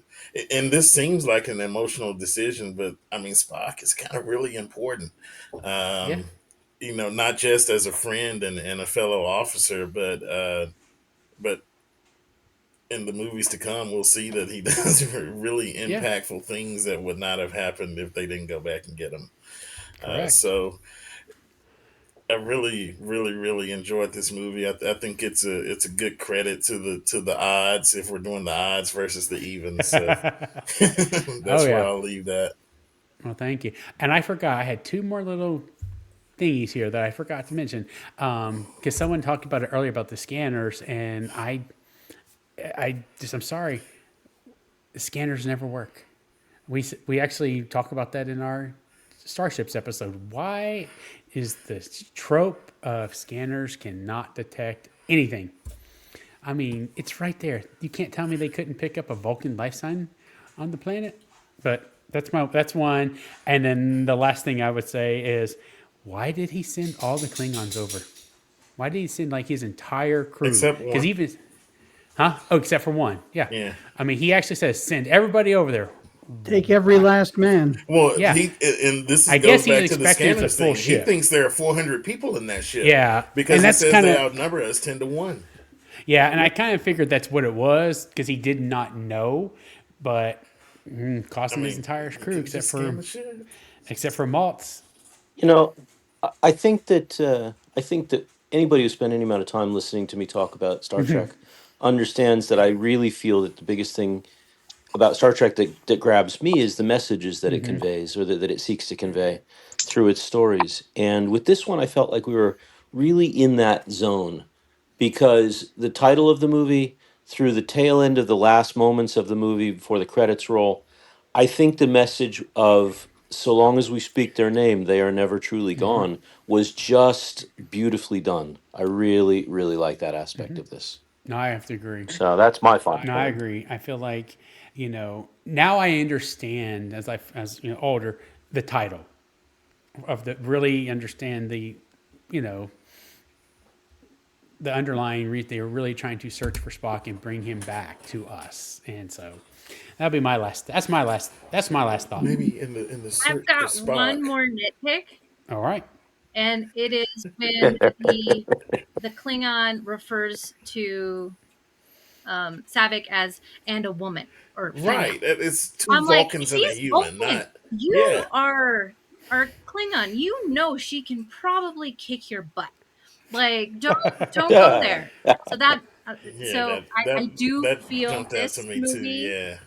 and this seems like an emotional decision, but I mean, Spock is kind of really important. Yeah. Um, not just as a friend and a fellow officer, but in the movies to come, we'll see that he does really Yeah. impactful things that would not have happened if they didn't go back and get him. Correct. So I really, really, really enjoyed this movie. I think it's a good credit to the odds if we're doing the odds versus the evens. So Oh that's where yeah. I'll leave that. Well, thank you. And I forgot I had two more little thingies here that I forgot to mention because someone talked about it earlier about the scanners, and I'm sorry, the scanners never work. We actually talk about that in our starships episode. Why is the trope of scanners cannot detect anything? I mean, it's right there. You can't tell me they couldn't pick up a Vulcan life sign on the planet. But that's one. And then the last thing I would say is, why did he send all the Klingons over? Why did he send like his entire crew? Except Because one. even, huh? Oh, except for one. Yeah. Yeah. I mean, he actually says send everybody over there. Take every Why? last man. Well, Yeah. and this I goes guess he's back to the expecting it's a scanners full thing. He ship. thinks there are 400 people in that ship Yeah. because And he that's says kind they of, outnumber us 10-1. yeah. And I kind of figured that's what it was because he did not know, but cost I him his mean, entire you crew could just scan the ship. except for Maltz. You know, I think that anybody who spent any amount of time listening to me talk about Star Trek understands that I really feel that the biggest thing about Star Trek that grabs me is the messages that it Hmm. conveys or that it seeks to convey through its stories. And with this one, I felt like we were really in that zone because the title of the movie, through the tail end of the last moments of the movie before the credits roll, I think the message of so long as we speak their name, they are never truly Hmm. gone was just beautifully done. I really, really like that aspect Hmm. of this. No, I have to agree. So that's my final No, I point. agree. I feel like now I understand as older the title of the really understand you know the underlying reason they were really trying to search for Spock and bring him back to us, and so that'll be my last. That's my last thought. Maybe in the I've search for got one Spock. more nitpick, All right. and it is when the Klingon refers to Savick as and a woman or female. Right. It's two I'm like, Vulcans and a she's human, Vulcan. not You yeah. are Klingon. You know she can probably kick your butt. Like, don't go there. So that Yeah, so I do that feel jumped out to this me too. movie Yeah.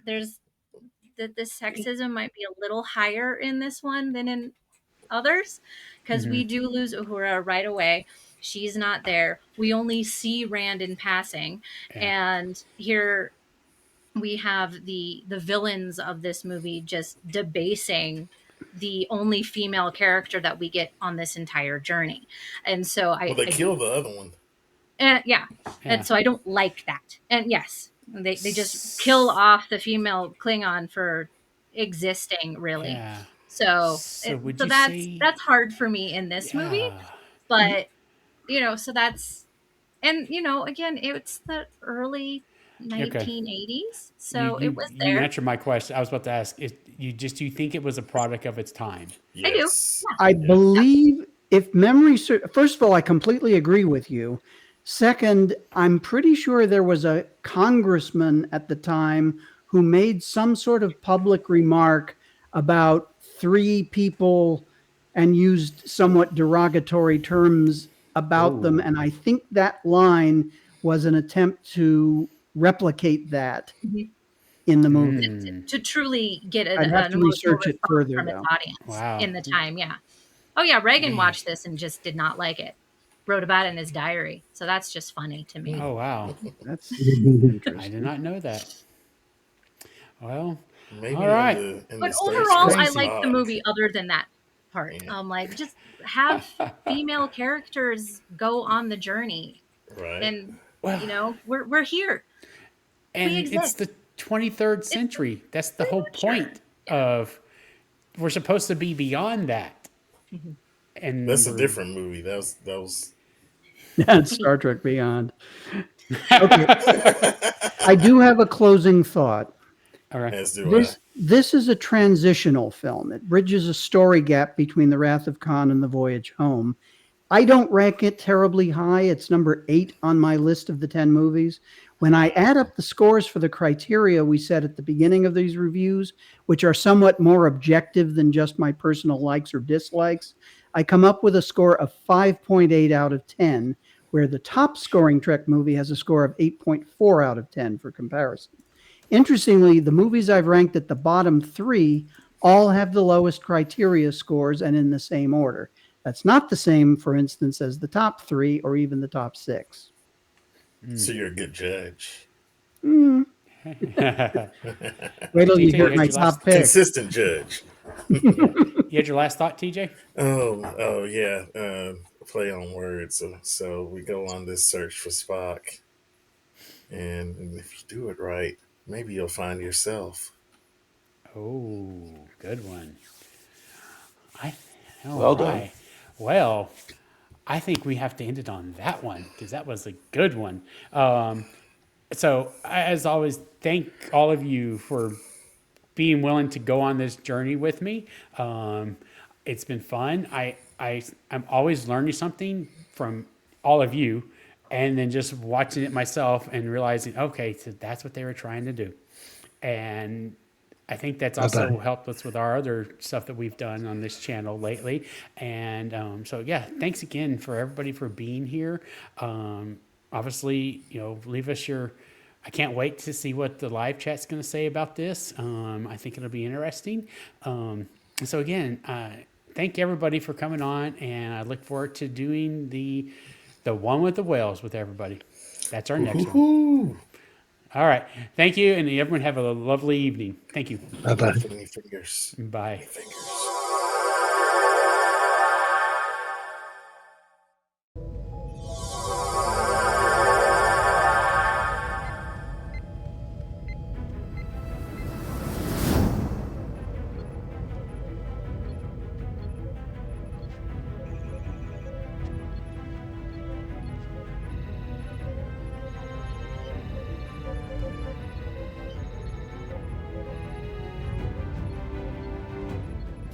there's that the sexism might be a little higher in this one than in others, because we do lose Uhura right away. She's not there. We only see Rand in passing, and here we have the villains of this movie just debasing the only female character that we get on this entire journey. And so Well, they killed the other one. yeah. And so I don't like that. And yes, they just kill off the female Klingon for existing, really. Yeah. So would so you that's say- that's hard for me in this movie. But so that's, and again, it's the early 1980s, so it was You there. answered my question. I was about to ask: do you think it was a product of its time? Yes. I believe, if memory first of all, I completely agree with you. Second, I'm pretty sure there was a congressman at the time who made some sort of public remark about 3 people and used somewhat derogatory terms about them. And I think that line was an attempt to replicate that in the movie. To truly get I'd have to research it further, from its though. audience Wow. in the time. Yeah. Oh yeah, Reagan watched this and just did not like it. Wrote about it in his diary. So that's just funny to me. Oh wow, That's I did not know that. Well, Maybe all right. But overall, I crazy. like the movie other than that part. Like, just have female characters go on the journey. Right. And, we're here. And We it's exist. the 23rd century. That's the whole point of. We're supposed to be beyond that. And That's a different movie. That was. That's Star Trek Beyond. Okay. I do have a closing thought. All right. As do This is a transitional film. It bridges a story gap between The Wrath of Khan and The Voyage Home. I don't rank it terribly high. It's number 8 on my list of the 10 movies. When I add up the scores for the criteria we set at the beginning of these reviews, which are somewhat more objective than just my personal likes or dislikes, I come up with a score of 5.8 out of 10, where the top scoring Trek movie has a score of 8.4 out of 10 for comparison. Interestingly, the movies I've ranked at the bottom 3 all have the lowest criteria scores and in the same order. That's not the same, for instance, as the top 3 or even the top 6. So you're a good judge. Wait till you TJ, hear my here's your last top pick. Consistent judge. You had your last thought, TJ? Oh yeah. Play on words. So we go on this search for Spock, and if you do it right, maybe you'll find yourself. Oh, good one. Well done. Well, I think we have to end it on that one because that was a good one. So, as always, thank all of you for being willing to go on this journey with me. It's been fun. I'm always learning something from all of you, and then just watching it myself and realizing, okay, so that's what they were trying to do. And I think that's also helped us with our other stuff that we've done on this channel lately. And so, yeah, thanks again for everybody for being here. Obviously, leave us I can't wait to see what the live chat's going to say about this. I think it'll be interesting. So again, thank everybody for coming on, and I look forward to doing the one with the whales with everybody. That's our next one. All right. Thank you, and everyone have a lovely evening. Thank you. Bye-bye. Fingers. Bye.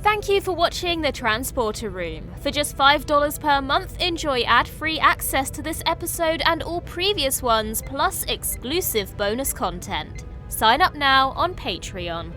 Thank you for watching The Transporter Room. For just $5 per month, enjoy ad-free access to this episode and all previous ones, plus exclusive bonus content. Sign up now on Patreon.